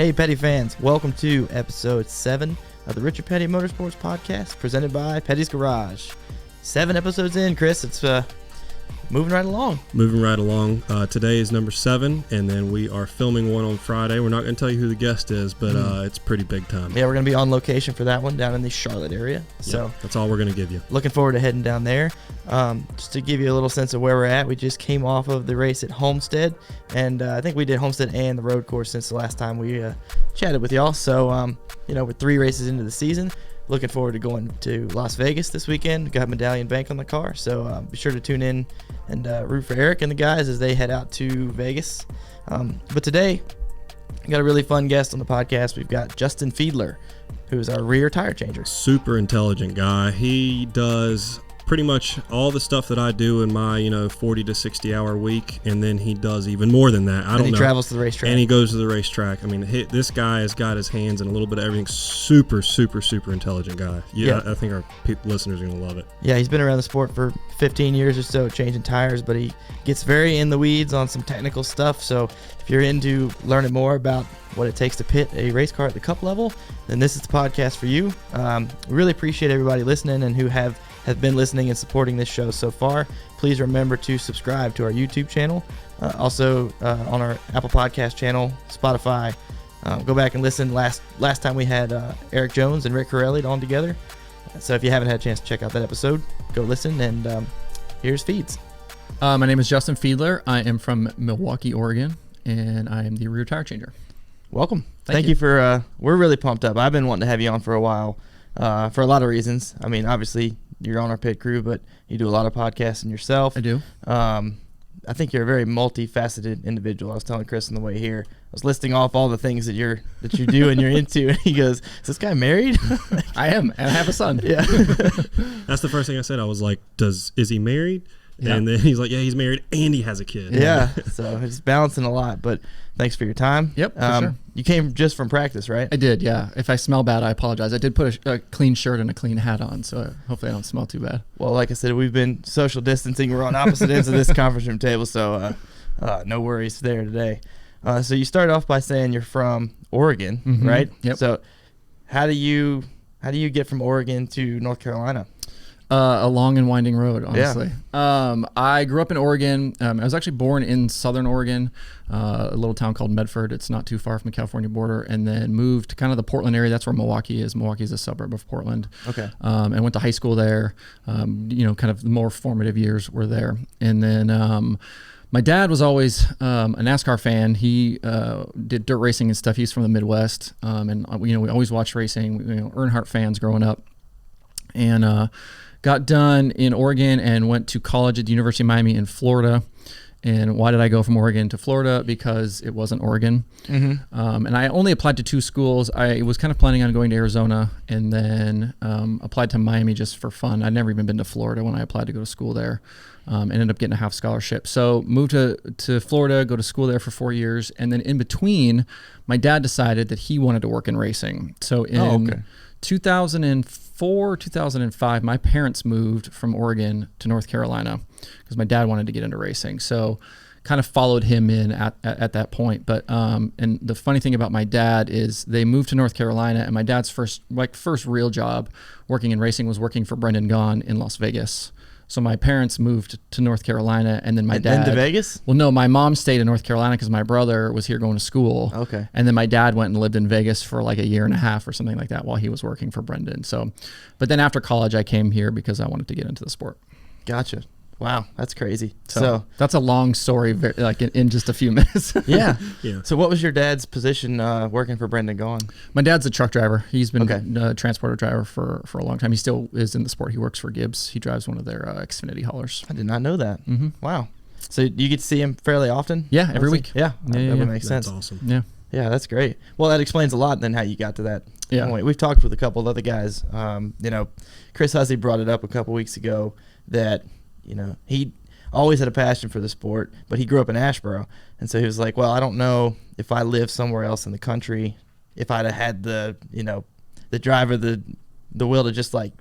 Hey, Petty fans, welcome to episode 7 of the Richard Petty Motorsports Podcast, presented by Petty's Garage. 7 episodes in, Chris. It's moving right along. Today is number 7, and then we are filming one on Friday. We're not going to tell you who the guest is, but it's pretty big time. Yeah, we're going to be on location for that one down in the Charlotte area. So that's all we're going to give you. Looking forward to heading down there. Just to give you a little sense of where we're at, we just came off of the race at Homestead, and I think we did Homestead and the road course since the last time we chatted with y'all. So, we're 3 races into the season. Looking forward to going to Las Vegas this weekend. Got Medallion Bank on the car, so be sure to tune in and root for Eric and the guys as they head out to Vegas. But today, we got a really fun guest on the podcast. We've got Justin Fiedler, who is our rear tire changer. Super intelligent guy. He does pretty much all the stuff that I do in my 40 to 60 hour week, and then he does even more than that. He travels to the racetrack. And he goes to the racetrack. I mean, this guy has got his hands in a little bit of everything. Super intelligent guy. Yeah. I think our listeners are going to love it. Yeah, he's been around the sport for 15 years or so, changing tires, but he gets very in the weeds on some technical stuff. So if you're into learning more about what it takes to pit a race car at the cup level, then this is the podcast for you. We really appreciate everybody listening and who have been listening and supporting this show so far. Please remember to subscribe to our YouTube channel, also on our Apple Podcast channel, Spotify. Go back and listen. Last time we had Eric Jones and Rick Corelli on together. So if you haven't had a chance to check out that episode, go listen. And here's Feeds. My name is Justin Fiedler. I am from Milwaukee, Oregon, and I am the rear tire changer. Welcome. Thank you for, we're really pumped up. I've been wanting to have you on for a while for a lot of reasons. I mean, obviously, you're on our pit crew, but you do a lot of podcasting yourself. I do. I think you're a very multifaceted individual. I was telling Chris on the way here, I was listing off all the things that you do and you're into, and he goes, "Is this guy married?" I am, and I have a son. Yeah. That's the first thing I said. I was like, is he married? Yeah. And then he's like, yeah, he's married and he has a kid. Yeah. So it's balancing a lot, but thanks for your time. Yep, for sure. You came just from practice, right? I did, yeah. If I smell bad, I apologize. I did put a clean shirt and a clean hat on, so hopefully I don't smell too bad. Well, like I said, we've been social distancing. We're on opposite ends of this conference room table, so no worries there today. So you started off by saying you're from Oregon, right? Yep. So how do you get from Oregon to North Carolina? A long and winding road, honestly. Yeah. I grew up in Oregon. I was actually born in southern Oregon, a little town called Medford. It's not too far from the California border, and then moved to kind of the Portland area. That's where Milwaukee is. Milwaukee is a suburb of Portland. Okay. And went to high school there. Kind of the more formative years were there. And then my dad was always a NASCAR fan. He did dirt racing and stuff. He's from the Midwest, and we always watched racing. Earnhardt fans growing up, and got done in Oregon and went to college at the University of Miami in Florida. And why did I go from Oregon to Florida? Because it wasn't Oregon. Mm-hmm. And I only applied to 2 schools. I was kind of planning on going to Arizona, and then applied to Miami just for fun. I'd never even been to Florida when I applied to go to school there. Ended up getting a half scholarship. So moved to Florida, go to school there for 4 years. And then in between, my dad decided that he wanted to work in racing. So in 2004, 2005, my parents moved from Oregon to North Carolina because my dad wanted to get into racing. So kind of followed him in at that point. But and the funny thing about my dad is they moved to North Carolina, and my dad's first real job working in racing was working for Brendan Gaughan in Las Vegas. So my parents moved to North Carolina, and then my dad... to Vegas? Well, no, my mom stayed in North Carolina because my brother was here going to school. Okay. And then my dad went and lived in Vegas for like a year and a half or something like that while he was working for Brendan. So, but then after college, I came here because I wanted to get into the sport. Gotcha. Wow, that's crazy. So that's a long story, in just a few minutes. Yeah. Yeah. So what was your dad's position working for Brendan Gaughan? My dad's a truck driver. He's been a transporter driver for a long time. He still is in the sport. He works for Gibbs. He drives one of their Xfinity haulers. I did not know that. Mm-hmm. Wow. So you get to see him fairly often? Yeah, every week. Yeah, that makes sense. That's awesome. Yeah. Yeah, that's great. Well, that explains a lot then how you got to that point. We've talked with a couple of other guys. Chris Hussey brought it up a couple weeks ago that, he always had a passion for the sport, but he grew up in Asheboro. And so he was like, well, I don't know if I lived somewhere else in the country, if I'd have had the drive or the will to just like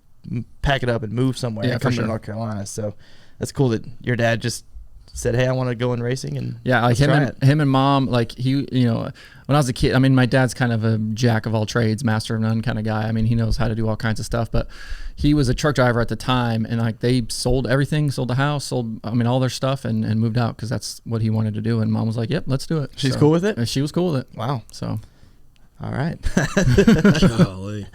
pack it up and move somewhere and come to North Carolina. So that's cool that your dad just said, "Hey, I want to go in racing," and Yeah, like him and mom, like he, when I was a kid, I mean, my dad's kind of a jack of all trades, master of none kind of guy. I mean, he knows how to do all kinds of stuff, but he was a truck driver at the time, and like they sold everything, sold the house, sold, I mean, all their stuff, and moved out because that's what he wanted to do. And mom was like, "Yep, let's do it." She's cool with it. She was cool with it. Wow. So, all right. Golly.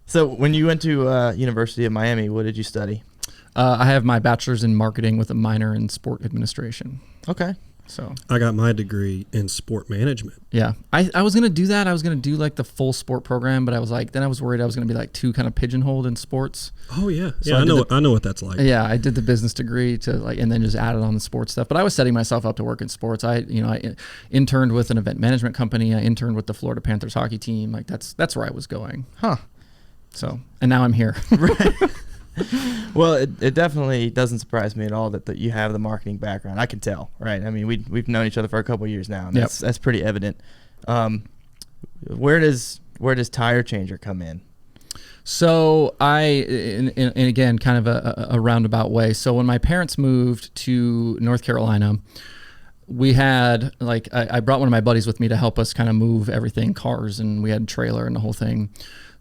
So when you went to University of Miami, what did you study? I have my bachelor's in marketing with a minor in sport administration. Okay. So I got my degree in sport management. yeah, I was gonna do that. I was gonna do like the full sport program, but I was like, then I was worried I was gonna be like too kind of pigeonholed in sports. Oh yeah, So yeah. I know what that's like. Yeah, I did the business degree to like, and then just added on the sports stuff. But I was setting myself up to work in sports. I interned with an event management company. I interned with the Florida Panthers hockey team. Like that's where I was going. Huh. So, and now I'm here. Right. Well, it definitely doesn't surprise me at all that you have the marketing background. I can tell, right? I mean, we've known each other for a couple of years now, and that's pretty evident. Where does Tire Changer come in? So and again, kind of a roundabout way. So when my parents moved to North Carolina, we had like I brought one of my buddies with me to help us kind of move everything, cars, and we had a trailer and the whole thing.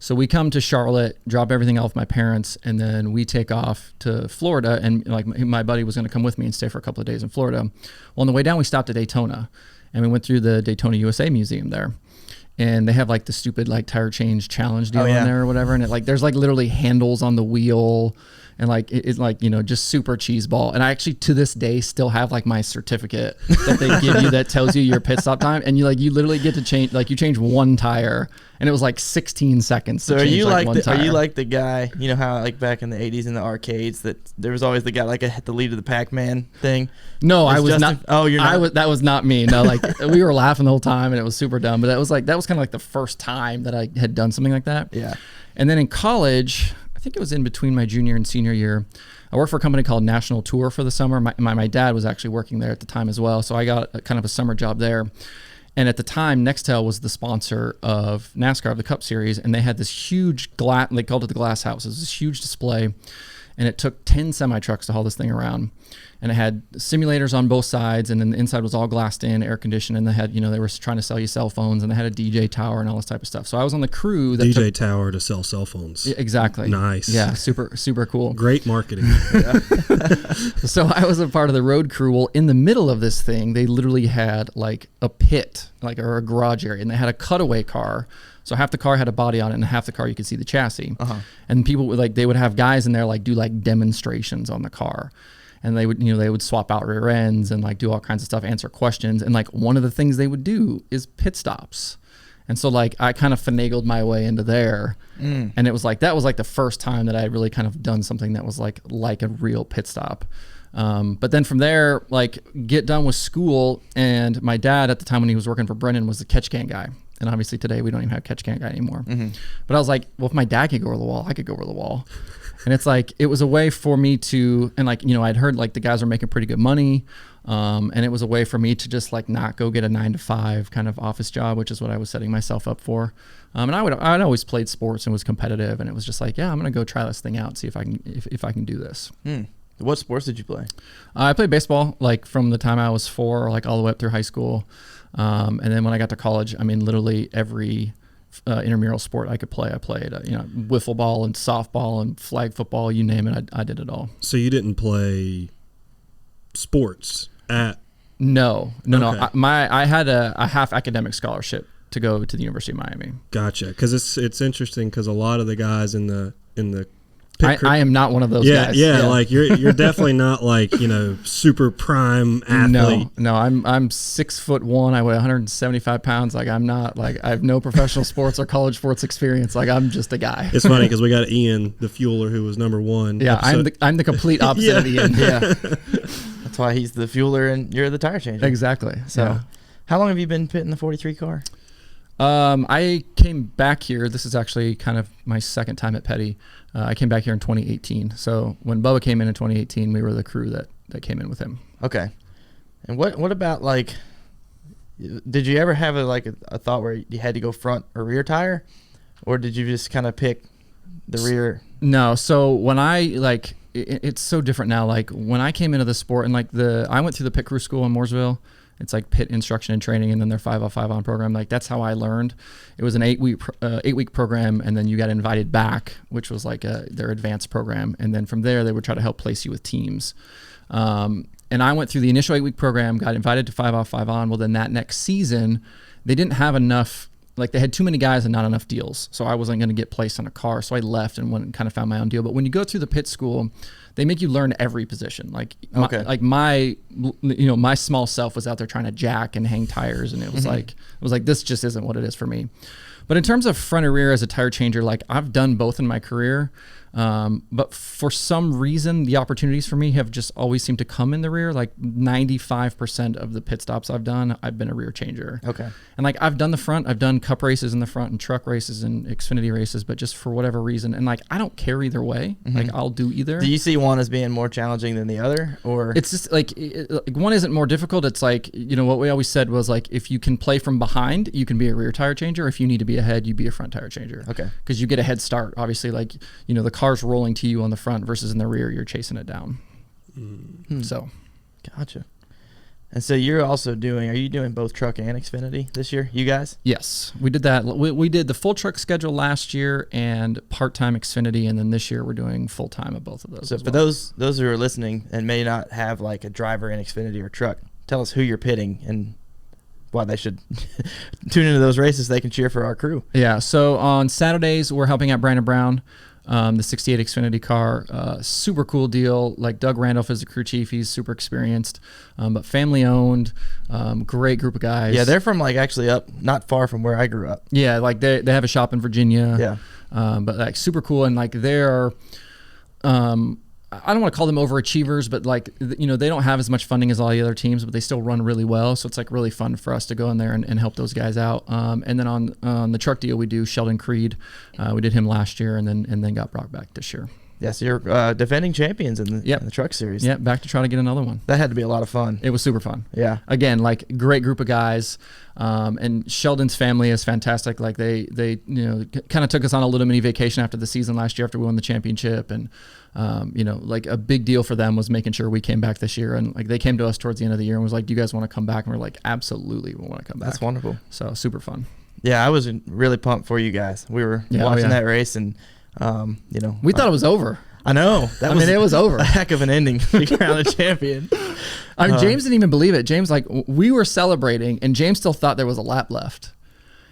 So we come to Charlotte, drop everything off with my parents, and then we take off to Florida. And like my buddy was going to come with me and stay for a couple of days in Florida. Well, on the way down, we stopped at Daytona, and we went through the Daytona USA Museum there. And they have like the stupid like tire change challenge deal in there or whatever. And it like there's like literally handles on the wheel. And like it's like, just super cheese ball. And I actually to this day still have like my certificate that they give you that tells you your pit stop time. And you literally get to change, like you change one tire, and it was like 16 seconds. So to change, are you like the guy, how like back in the 80s in the arcades that there was always the guy like the lead of the Pac-Man thing? No, I was not. Oh, you're not. That was not me. No, like we were laughing the whole time, and it was super dumb. But that was kind of like the first time that I had done something like that. Yeah. And then in college, I think it was in between my junior and senior year, I worked for a company called National Tour for the summer. My dad was actually working there at the time as well. So I got kind of a summer job there. And at the time, Nextel was the sponsor of NASCAR, of the Cup Series. And they had this huge glass, they called it the Glass House. It was this huge display. And it took 10 semi-trucks to haul this thing around. And it had simulators on both sides, and then the inside was all glassed in, air conditioned, and they had, they were trying to sell you cell phones, and they had a DJ tower and all this type of stuff. So I was on the crew that DJ tower to sell cell phones. Exactly. Nice. Yeah, super cool. Great marketing. So I was a part of the road crew. Well, in the middle of this thing, they literally had like a pit, or a garage area, and they had a cutaway car. So half the car had a body on it, and half the car you could see the chassis. And people would they would have guys in there do demonstrations on the car. And they would swap out rear ends and do all kinds of stuff, answer questions. And one of the things they would do is pit stops. And so I kind of finagled my way into there. And it was that was the first time that I had really kind of done something that was like a real pit stop. But then from there, get done with school. And my dad at the time when he was working for Brennan was the catch can guy. And obviously today we don't even have catch can guy anymore. But I was like, well, if my dad could go over the wall, I could go over the wall. And it's it was a way for me to, and I'd heard the guys were making pretty good money. And it was a way for me to just not go get a 9-to-5 kind of office job, which is what I was setting myself up for. And I'd always played sports and was competitive. And it was just yeah, I'm going to go try this thing out, see if I can do this. What sports did you play? I played baseball, from the time I was 4, all the way up through high school. And then when I got to college, literally every intramural sport I could play, I played. Wiffle ball and softball and flag football, you name it, I did it all. So you didn't play sports at? No. Okay. I had a half academic scholarship to go to the University of Miami. Gotcha. Because it's interesting because a lot of the guys in the I am not one of those guys. Yeah, you're definitely not super prime athlete. No, I'm 6'1". I weigh 175 pounds. I'm not I have no professional sports or college sports experience. I'm just a guy. It's funny because we got Ian, the fueler, who was number 1. Yeah, I'm the complete opposite of Ian. Yeah, that's why he's the fueler and you're the tire changer. Exactly. So, how long have you been pitting the 43 car? I came back here. This is actually kind of my second time at Petty. I came back here in 2018. So when Bubba came in 2018, we were the crew that came in with him. Okay. And what about did you ever have a thought where you had to go front or rear tire, or did you just kind of pick the rear? No. So when I it's so different now. Like when I came into the sport, and like I went through the pit crew school in Mooresville. It's like pit instruction and training, and then their 5 on program. Like that's how I learned. It was an 8-week program, and then you got invited back, which was like their advanced program. And then from there, they would try to help place you with teams. And I went through the initial 8-week program, got invited to 5 on. Well, then that next season, they didn't have enough. Like they had too many guys and not enough deals, so I wasn't going to get placed on a car. So I left and went and kind of found my own deal. But when you go through the pit school, they make you learn every position. Like my small self was out there trying to jack and hang tires, and it was like this just isn't what it is for me. But in terms of front or rear as a tire changer, like I've done both in my career. But for some reason, the opportunities for me have just always seemed to come in the rear. Like 95% of the pit stops I've done, I've been a rear changer. Okay. And like I've done the front, I've done cup races in the front and truck races and Xfinity races, but just for whatever reason, and like I don't care either way. Like I'll do either. Do you see one as being more challenging than the other, or it's just like one isn't more difficult? It's like, what we always said was like, if you can play from behind, you can be a rear tire changer. If you need to be ahead, you be a front tire changer. Okay. Because you get a head start. Obviously, like the car's rolling to you on the front versus in the rear, you're chasing it down. So, gotcha. And so you're also are you doing both truck and Xfinity this year, you guys? Yes, we did that. We did the full truck schedule last year and part-time Xfinity, and then this year we're doing full-time of both of those. So for those who are listening and may not have like a driver in Xfinity or truck, tell us who you're pitting and why they should tune into those races so they can cheer for our crew. Yeah, so on Saturdays we're helping out Brandon Brown. The 68 Xfinity car, super cool deal. Like Doug Randolph is the crew chief. He's super experienced, but family owned, great group of guys. Yeah, they're from like actually up not far from where I grew up. Yeah, like they have a shop in Virginia. Yeah. But like super cool. And like they're, I don't want to call them overachievers, but like, they don't have as much funding as all the other teams, but they still run really well. So it's like really fun for us to go in there and help those guys out. And then on the truck deal, we do Sheldon Creed. We did him last year and then got Brock back this year. Yes, you're defending champions in the truck series. Yeah, back to try to get another one. That had to be a lot of fun. It was super fun. Yeah. Again, like great group of guys. And Sheldon's family is fantastic. Like they kind of took us on a little mini vacation after the season last year after we won the championship. And, like a big deal for them was making sure we came back this year. And like they came to us towards the end of the year and was like, do you guys want to come back? And we're like, absolutely, we want to come back. That's wonderful. So super fun. Yeah, I was really pumped for you guys. We were watching that race and, we thought it was over. I know. It was over. A heck of an ending to crown a champion. James didn't even believe it. James, like, we were celebrating, and James still thought there was a lap left.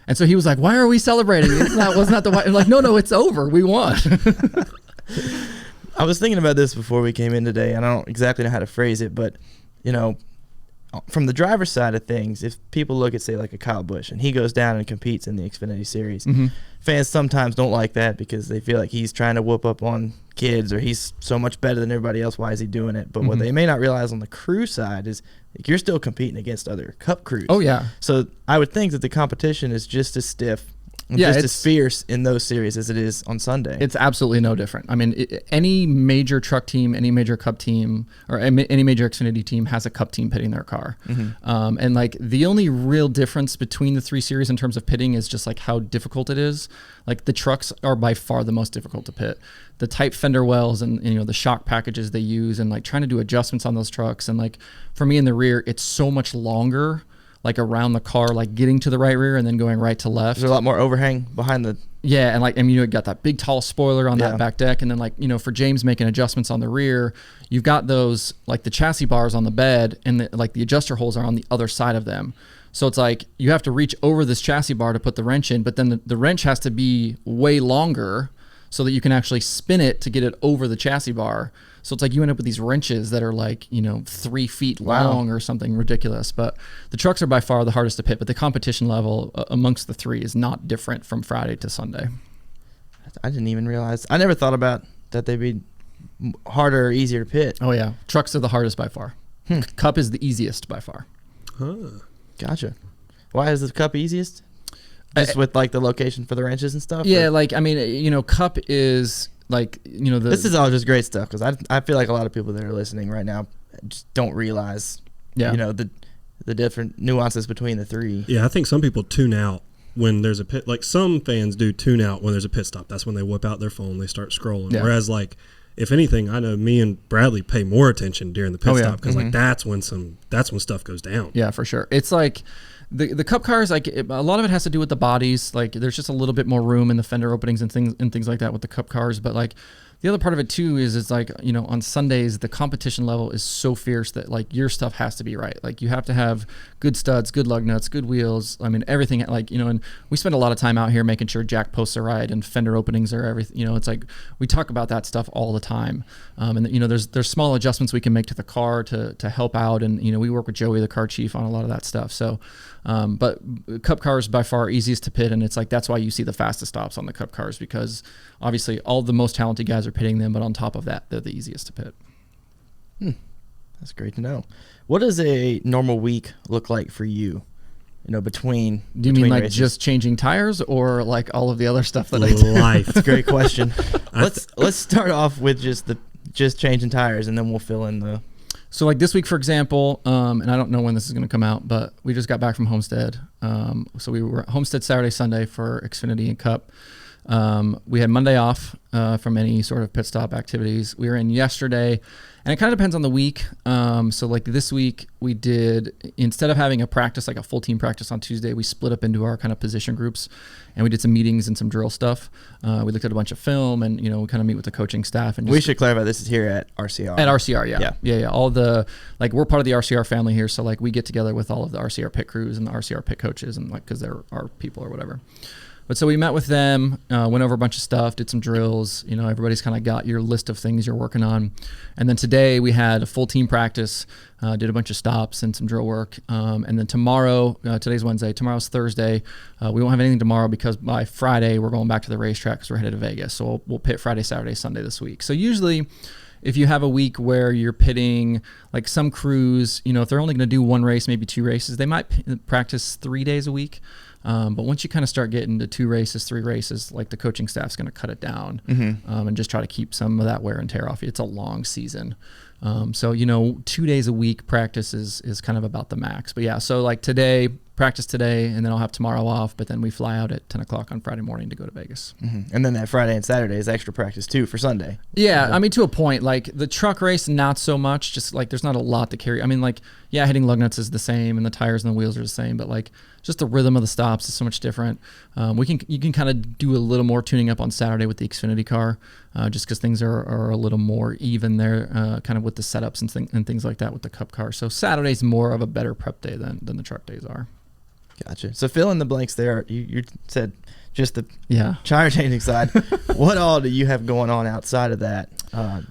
And so he was like, why are we celebrating? Wasn't that the way? I'm like, no, it's over. We won. I was thinking about this before we came in today, and I don't exactly know how to phrase it, but, from the driver's side of things, if people look at, say, like a Kyle Busch, and he goes down and competes in the Xfinity Series, fans sometimes don't like that because they feel like he's trying to whoop up on kids or he's so much better than everybody else. Why is he doing it? But what they may not realize on the crew side is like, you're still competing against other Cup crews. Oh, yeah. So I would think that the competition is just as stiff and Yeah, just it's- as fierce in those series as it is on Sunday. It's absolutely no different. I mean, any major truck team, any major Cup team, or any major Xfinity team has a Cup team pitting their car. And like the only real difference between the three series in terms of pitting is just like how difficult it is. Like the trucks are by far the most difficult to pit. The tight fender wells and the shock packages they use and like trying to do adjustments on those trucks. And like for me in the rear, it's so much longer. Like around the car, like getting to the right rear and then going right to left. There's a lot more overhang behind the... Yeah, and like, you got that big tall spoiler on that back deck, and then like, for James making adjustments on the rear, you've got those, like the chassis bars on the bed, and the adjuster holes are on the other side of them. So it's like, you have to reach over this chassis bar to put the wrench in, but then the wrench has to be way longer so that you can actually spin it to get it over the chassis bar. So it's like you end up with these wrenches that are like, 3 feet long or something ridiculous. But the trucks are by far the hardest to pit, but the competition level amongst the three is not different from Friday to Sunday. I didn't even realize. I never thought about that they'd be harder or easier to pit. Oh, yeah. Trucks are the hardest by far. Cup is the easiest by far. Gotcha. Why is the Cup easiest? Just with like the location for the wrenches and stuff? Yeah, or? like, I mean, Cup is... like this is all just great stuff because I feel like a lot of people that are listening right now just don't realize the different nuances between the three. Yeah, I think some people tune out when there's a pit. Like some fans do tune out when there's a pit stop. That's when they whip out their phone, they start scrolling. Yeah. Whereas like if anything, I know me and Bradley pay more attention during the pit Oh, yeah. stop because like that's when stuff goes down. Yeah, for sure. It's like the Cup cars, like a lot of it has to do with the bodies. Like there's just a little bit more room in the fender openings and things like that with the Cup cars. But like the other part of it too is it's like, you know, on Sundays the competition level is so fierce that like your stuff has to be right. Like you have to have good studs, good lug nuts, good wheels. I mean everything, like, you know, and we spend a lot of time out here making sure jack posts are right and fender openings are everything. You know, it's like we talk about that stuff all the time. And you know, there's small adjustments we can make to the car to help out, and you know, we work with Joey, the car chief, on a lot of that stuff. So but Cup cars by far easiest to pit, and it's like that's why you see the fastest stops on the Cup cars, because obviously all the most talented guys are pitting them, but on top of that, they're the easiest to pit. That's great to know. What does a normal week look like for you? You know, between Do you mean like races? just changing tires, or like all of the other stuff that I do? Life. That's a great question. Let's start off with just changing tires, and then we'll fill in the. So like this week, for example, and I don't know when this is going to come out, but we just got back from Homestead. So we were at Homestead Saturday, Sunday for Xfinity and Cup. We had Monday off from any sort of pit stop activities. We were in yesterday, and it kind of depends on the week. So like this week we did, instead of having a practice, like a full team practice on Tuesday, we split up into our kind of position groups, and we did some meetings and some drill stuff. We looked at a bunch of film, and you know, we kind of meet with the coaching staff. And We should clarify this is here at RCR. At RCR, yeah. All the, like, we're part of the RCR family here, so like we get together with all of the RCR pit crews and the RCR pit coaches, and like because they're our people or whatever. But so we met with them, went over a bunch of stuff, did some drills. You know, everybody's kind of got your list of things you're working on. And then today we had a full team practice, did a bunch of stops and some drill work. And then tomorrow, today's Wednesday, tomorrow's Thursday. We won't have anything tomorrow because by Friday we're going back to the racetrack because we're headed to Vegas. So we'll pit Friday, Saturday, Sunday this week. So usually if you have a week where you're pitting, like some crews, you know, if they're only going to do one race, maybe two races, they might practice 3 days a week. But once you kind of start getting to 2 races, 3 races, like the coaching staff's going to cut it down and just try to keep some of that wear and tear off. It's a long season. So, you know, 2 days a week practice is kind of about the max. But yeah, so like today, practice today, and then I'll have tomorrow off, but then we fly out at 10 o'clock on Friday morning to go to Vegas. And then that Friday and Saturday is extra practice too for Sunday. Yeah, I mean, to a point. Like the truck race, not so much. Just like there's not a lot to carry. I mean, like, yeah, hitting lug nuts is the same, and the tires and the wheels are the same, but like just the rhythm of the stops is so much different. You can kind of do a little more tuning up on Saturday with the Xfinity car, just because things are a little more even there, kind of with the setups and things like that with the Cup car. So Saturday's more of a better prep day than the truck days are. Gotcha. So fill in the blanks there. You said just the tire changing side. What all do you have going on outside of that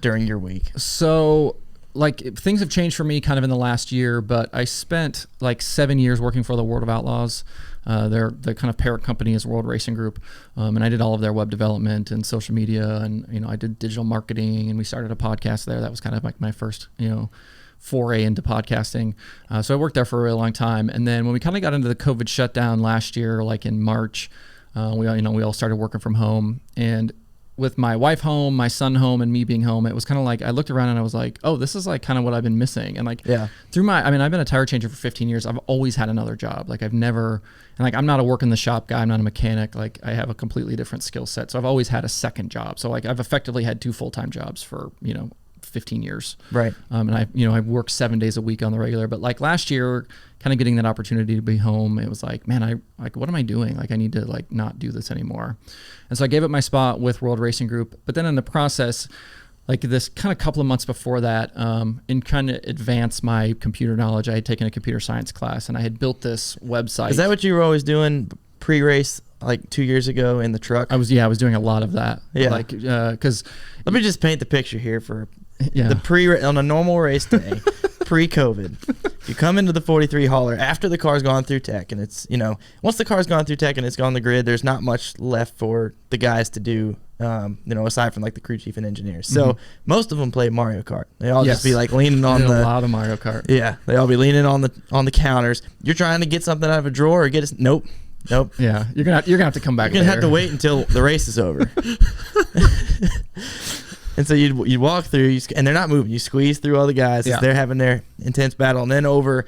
during your week? So like things have changed for me kind of in the last year, but I spent like 7 years working for the World of Outlaws. Their kind of parent company is World Racing Group, and I did all of their web development and social media, and you know, I did digital marketing, and we started a podcast there. That was kind of like my first, you know, foray into podcasting. So I worked there for a really long time. And then when we kind of got into the COVID shutdown last year, like in March, we all started working from home. And with my wife home, my son home, and me being home, it was kind of like I looked around and I was like, oh, this is like kind of what I've been missing. And like I've been a tire changer for 15 years. I've always had another job. Like I'm not a work in the shop guy. I'm not a mechanic. Like I have a completely different skill set. So I've always had a second job. So like I've effectively had 2 full-time jobs for, you know, 15 years. Right. And I work 7 days a week on the regular, but like last year, kind of getting that opportunity to be home, it was like, man, what am I doing? Like I need to like not do this anymore. And so I gave up my spot with World Racing Group, but then in the process, like this kind of couple of months before that, in kind of advance my computer knowledge, I had taken a computer science class and I had built this website. Is that what you were always doing pre-race? Like 2 years ago in the truck? I was doing a lot of that. Yeah. Like, cause let me just paint the picture here for yeah. on a normal race day, pre-COVID, you come into the 43 hauler after the car's gone through tech, and it's, you know, once the car's gone through tech and it's gone the grid, there's not much left for the guys to do, you know, aside from like the crew chief and engineers. So most of them play Mario Kart. They all just be like leaning on a lot of Mario Kart. Yeah, they all be leaning on the counters. You're trying to get something out of a drawer or get it. Nope. Yeah, you're gonna have to come back. You're gonna have to wait until the race is over. And so you'd walk through, and they're not moving. You squeeze through all the guys as they're having their intense battle, and then over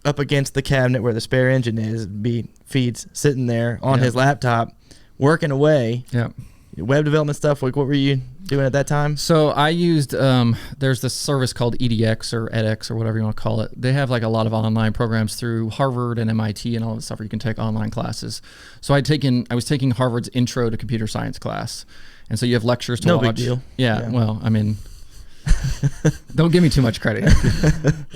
up against the cabinet where the spare engine is, be Feeds sitting there on his laptop, working away. Yeah. Web development stuff. Like, what were you doing at that time? So I used, there's this service called EDX or edX or whatever you want to call it. They have like a lot of online programs through Harvard and MIT and all that stuff where you can take online classes. So I was taking Harvard's Intro to Computer Science class. And so you have lectures to watch. No big deal. Yeah, well, I mean, don't give me too much credit.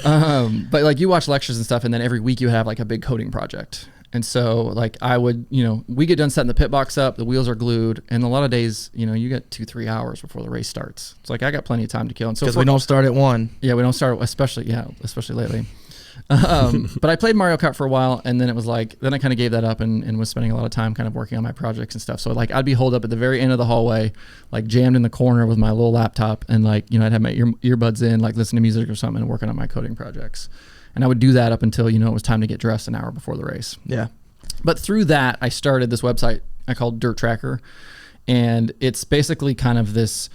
But like you watch lectures and stuff, and then every week you have like a big coding project. And so like I would, we get done setting the pit box up, the wheels are glued, and a lot of days, you get 2-3 hours before the race starts. It's like I got plenty of time to kill. And so because we don't start at 1. Yeah, we don't start, especially lately. But I played Mario Kart for a while, and then it was like, then I kind of gave that up and was spending a lot of time kind of working on my projects and stuff. So like I'd be holed up at the very end of the hallway, like jammed in the corner with my little laptop, and like, I'd have my earbuds in, like listening to music or something and working on my coding projects. And I would do that up until, it was time to get dressed an hour before the race. Yeah. But through that, I started this website I called Dirt Tracker. And it's basically kind of this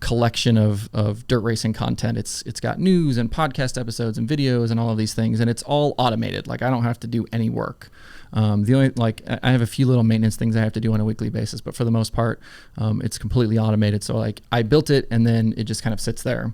collection of dirt racing content. It's got news and podcast episodes and videos and all of these things. And it's all automated. Like I don't have to do any work. The only, like I have a few little maintenance things I have to do on a weekly basis, but for the most part, it's completely automated. So like I built it and then it just kind of sits there.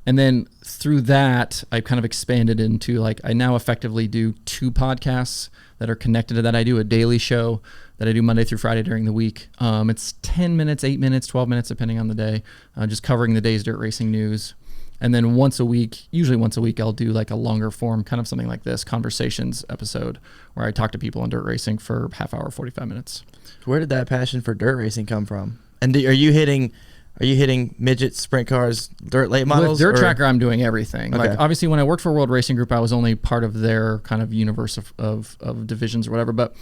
And then through that, I kind of expanded into like, I now effectively do 2 podcasts that are connected to that. I do a daily show that I do Monday through Friday during the week. It's 10 minutes, 8 minutes, 12 minutes, depending on the day, just covering the day's dirt racing news. And then usually once a week, I'll do like a longer form, kind of something like this, conversations episode, where I talk to people on dirt racing for half hour, 45 minutes. Where did that passion for dirt racing come from? And are you hitting midgets, sprint cars, dirt late models? With Dirt Tracker, I'm doing everything. Okay. Like obviously, when I worked for World Racing Group, I was only part of their kind of universe of divisions or whatever. But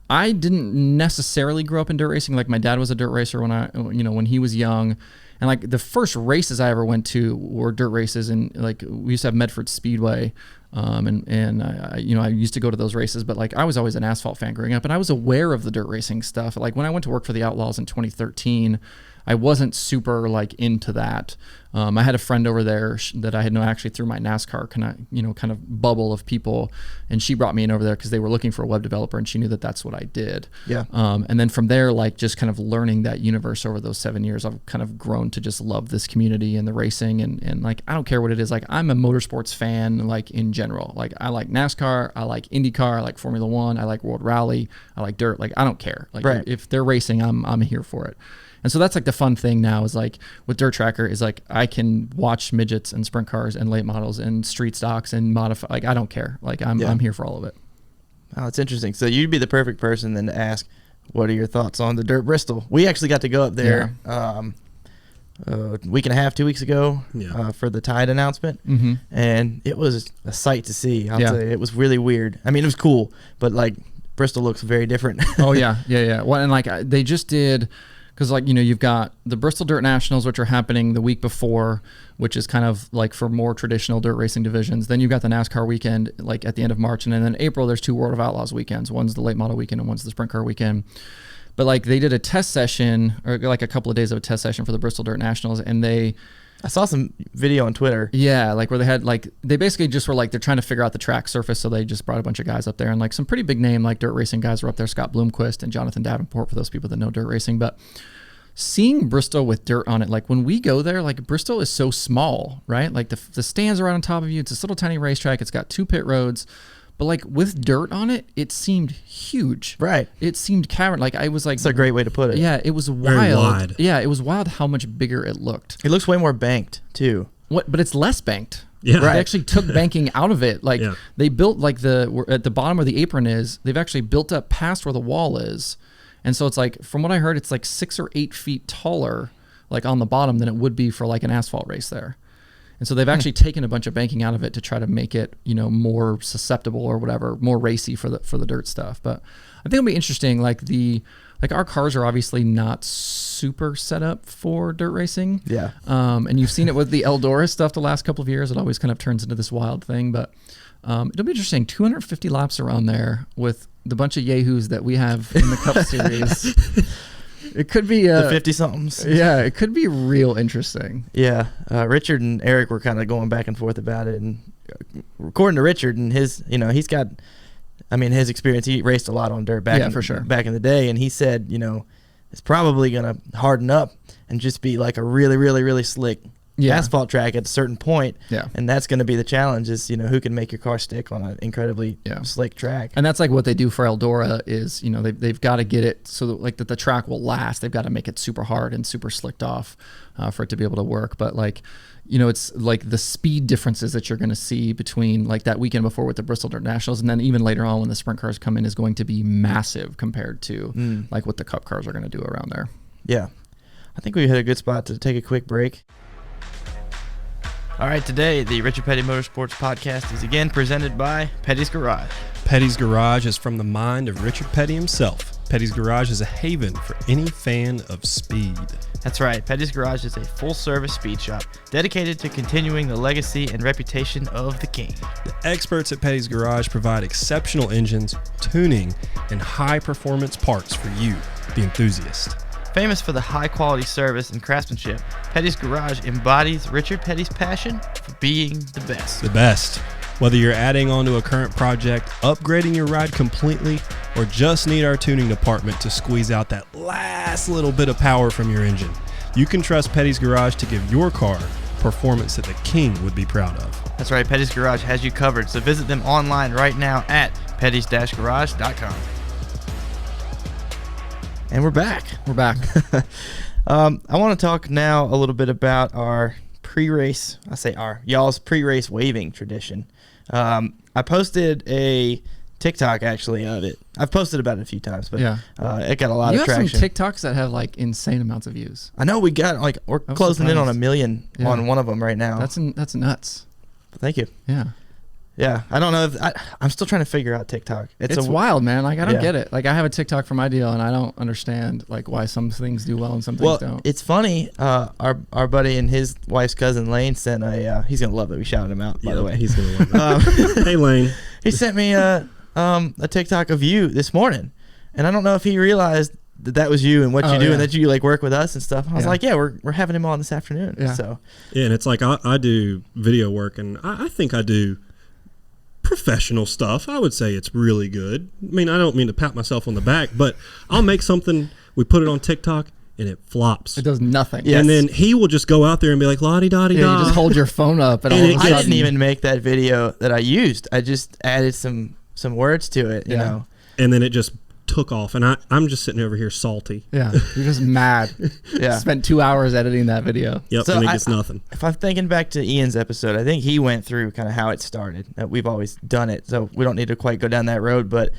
I didn't necessarily grow up in dirt racing. Like my dad was a dirt racer when he was young, and like the first races I ever went to were dirt races, and like we used to have Medford Speedway. And I used to go to those races, but like I was always an asphalt fan growing up, and I was aware of the dirt racing stuff. Like when I went to work for the Outlaws in 2013, I wasn't super like into that. I had a friend over there that I had known actually through my NASCAR kind of bubble of people, and she brought me in over there because they were looking for a web developer, and she knew that that's what I did. Yeah. And then from there, like just kind of learning that universe over those 7 years, I've kind of grown to just love this community and the racing, and like I don't care what it is. Like I'm a motorsports fan, like in general. Like I like NASCAR, I like IndyCar, I like Formula One, I like World Rally, I like dirt. Like I don't care. Like right. If they're racing, I'm here for it. And so that's like the fun thing now is like with Dirt Tracker is like I can watch midgets and sprint cars and late models and street stocks and modify. Like I don't care. Like I'm here for all of it. Oh, it's interesting. So you'd be the perfect person then to ask, what are your thoughts on the Dirt Bristol? We actually got to go up there a week and a half, 2 weeks ago for the Tide announcement. Mm-hmm. And it was a sight to see. I'll tell you, it was really weird. I mean, it was cool, but like Bristol looks very different. Oh, yeah. Well, and like they just did... Because like, you've got the Bristol Dirt Nationals, which are happening the week before, which is kind of like for more traditional dirt racing divisions. Then you've got the NASCAR weekend, like at the end of March. And then in April, there's 2 World of Outlaws weekends. One's the late model weekend and one's the sprint car weekend. But like they did a test session, or like a couple of days of a test session for the Bristol Dirt Nationals. And I saw some video on Twitter. Yeah, like where they had like, they basically just were like, they're trying to figure out the track surface. So they just brought a bunch of guys up there, and like some pretty big name like dirt racing guys were up there. Scott Bloomquist and Jonathan Davenport, for those people that know dirt racing. But seeing Bristol with dirt on it, like when we go there, like Bristol is so small, right? Like the stands are right on top of you. It's this little tiny racetrack. It's got 2 pit roads, but like with dirt on it, it seemed huge. Right. It seemed cavern. Like I was like, that's a great way to put it. Yeah, it was Very wild. wide. Yeah, it was wild how much bigger it looked. It looks way more banked too. But it's less banked. Yeah. They Right. actually took banking out of it. Like they built like at the bottom where the apron is, they've actually built up past where the wall is. And so it's like, from what I heard, it's like 6 or 8 feet taller, like on the bottom, than it would be for like an asphalt race there. And so they've actually taken a bunch of banking out of it to try to make it, more susceptible or whatever, more racy for the dirt stuff. But I think it'll be interesting. Like our cars are obviously not super set up for dirt racing. Yeah. And you've seen it with the Eldora stuff the last couple of years. It always kind of turns into this wild thing. But it'll be interesting. 250 laps around there with the bunch of yahoos that we have in the Cup Series. It could be the 50-somethings. Yeah, it could be real interesting. Yeah. Richard and Eric were kind of going back and forth about it. And according to Richard and his, he's got, his experience, he raced a lot on dirt back for sure. back in the day. And he said, is probably going to harden up and just be like a really, really, really slick asphalt track at a certain point. Yeah. And that's going to be the challenge is, who can make your car stick on an incredibly slick track. And that's like what they do for Eldora is, they've got to get it so that like that the track will last. They've got to make it super hard and super slicked off for it to be able to work. But like, it's like the speed differences that you're going to see between like that weekend before with the Bristol Dirt Nationals and then even later on when the sprint cars come in is going to be massive compared to like what the Cup cars are going to do around there. Yeah. I think we hit a good spot to take a quick break. All right, today the Richard Petty Motorsports Podcast is again presented by Petty's Garage. Petty's Garage is from the mind of Richard Petty himself. Petty's Garage is a haven for any fan of speed. That's right. Petty's Garage is a full-service speed shop dedicated to continuing the legacy and reputation of the King. The experts at Petty's Garage provide exceptional engines, tuning, and high-performance parts for you, the enthusiast. Famous for the high-quality service and craftsmanship, Petty's Garage embodies Richard Petty's passion for being the best. The best. Whether you're adding on to a current project, upgrading your ride completely, or just need our tuning department to squeeze out that last little bit of power from your engine, you can trust Petty's Garage to give your car performance that the King would be proud of. That's right, Petty's Garage has you covered, so visit them online right now at pettys-garage.com. And we're back. We're back. I want to talk now a little bit about our pre-race, y'all's pre-race waving tradition. I posted a TikTok actually of it. I've posted about it a few times, but it got a lot of traction. You have some TikToks that have like insane amounts of views. I know we're closing in on 1 million on one of them right now. That's nuts. Thank you. Yeah, I don't know if I'm still trying to figure out TikTok. It's wild, man. Like I don't get it. Like I have a TikTok for my deal, and I don't understand like why some things do well and some things don't. It's funny. Our buddy and his wife's cousin Lane sent a. He's gonna love it. We shouted him out, by the way. He's gonna love it. Hey Lane. He sent me a TikTok of you this morning, and I don't know if he realized that was you and what you do and that you like work with us and stuff. I was like, we're having him on this afternoon. Yeah. So and it's like I do video work, and I think I do professional stuff. I would say it's really good. I mean, I don't mean to pat myself on the back, but I'll make something, we put it on TikTok, and it flops. It does nothing. Yes. And then he will just go out there and be like, la-di-da-di-da. Yeah, you just hold your phone up. And all of a sudden, I didn't even make that video that I used. I just added some words to it, you know. And then it just took off, and I'm just sitting over here salty. Yeah, you're just mad. Spent 2 hours editing that video. Yep, so and it gets nothing. If I'm thinking back to Ian's episode, I think he went through kind of how it started. We've always done it, so we don't need to quite go down that road, but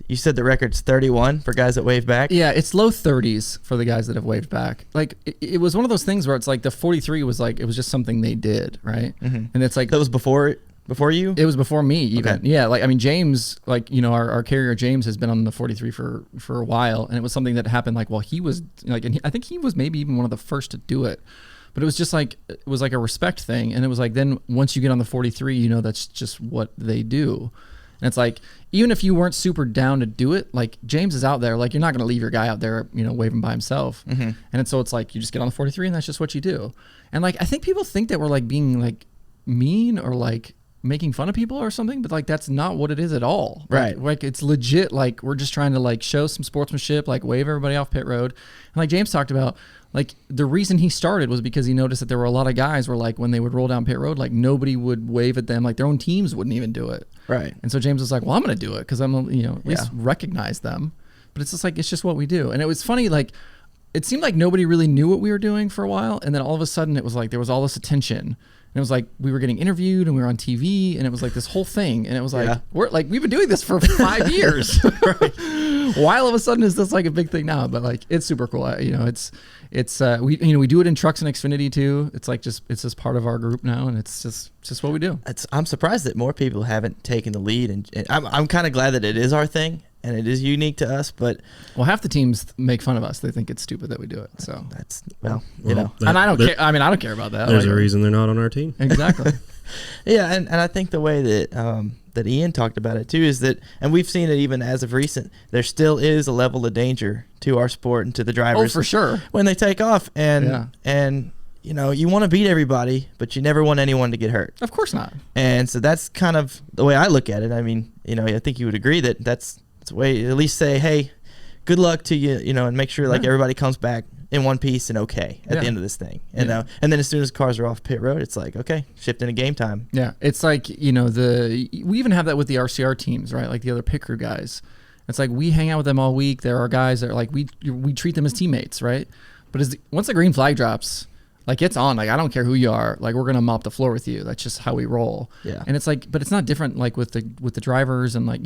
you said the record's 31 for guys that wave back? Yeah, it's low 30s for the guys that have waved back. Like, it was one of those things where it's like the 43 was like, it was just something they did, right? Mm-hmm. And it's like... That was before you? It was before me even. Okay. Yeah, like I mean James, like our carrier James has been on the 43 for a while, and it was something that happened like while he was like, and I think he was maybe even one of the first to do it. But it was just like it was like a respect thing, and it was like then once you get on the 43, that's just what they do. And it's like even if you weren't super down to do it, like James is out there, like you're not going to leave your guy out there, waving by himself. Mm-hmm. And so it's like you just get on the 43 and that's just what you do. And like I think people think that we're like being like mean or like making fun of people or something, but like that's not what it is at all. Right. Like it's legit, like we're just trying to like show some sportsmanship, like wave everybody off pit road. And like James talked about, like the reason he started was because he noticed that there were a lot of guys where like when they would roll down pit road, like nobody would wave at them, like their own teams wouldn't even do it. Right. And so James was like, well, I'm gonna do it because I'm at least recognize them. But it's just like it's just what we do. And it was funny, like it seemed like nobody really knew what we were doing for a while, and then all of a sudden it was like there was all this attention. And it was like we were getting interviewed and we were on TV, and it was like this whole thing. And it was like we've been doing this for 5 years. Why all of a sudden is this like a big thing now? But like it's super cool. We do it in Trucks and Xfinity too. It's like it's just part of our group now, and it's just what we do. I'm surprised that more people haven't taken the lead, and I'm kind of glad that it is our thing. And it is unique to us, but half the teams make fun of us. They think it's stupid that we do it. So that's and I don't care. I mean, I don't care about that. There's a reason they're not on our team. Exactly. Yeah, and I think the way that that Ian talked about it too is that, and we've seen it even as of recent, there still is a level of danger to our sport and to the drivers. Oh, for sure. When they take off, and you want to beat everybody, but you never want anyone to get hurt. Of course not. And so that's kind of the way I look at it. I mean, I think you would agree that that's the way, at least say, hey, good luck to you, and make sure like Yeah. everybody comes back in one piece and okay at the end of this thing. And and then as soon as cars are off pit road, it's like, okay, shift into game time. Yeah, it's like, we even have that with the RCR teams, right? Like the other pit crew guys. It's like we hang out with them all week. There are guys that are like we treat them as teammates, right? But once the green flag drops, like it's on. Like I don't care who you are. Like we're gonna mop the floor with you. That's just how we roll. Yeah. And it's like, but it's not different like with the drivers and like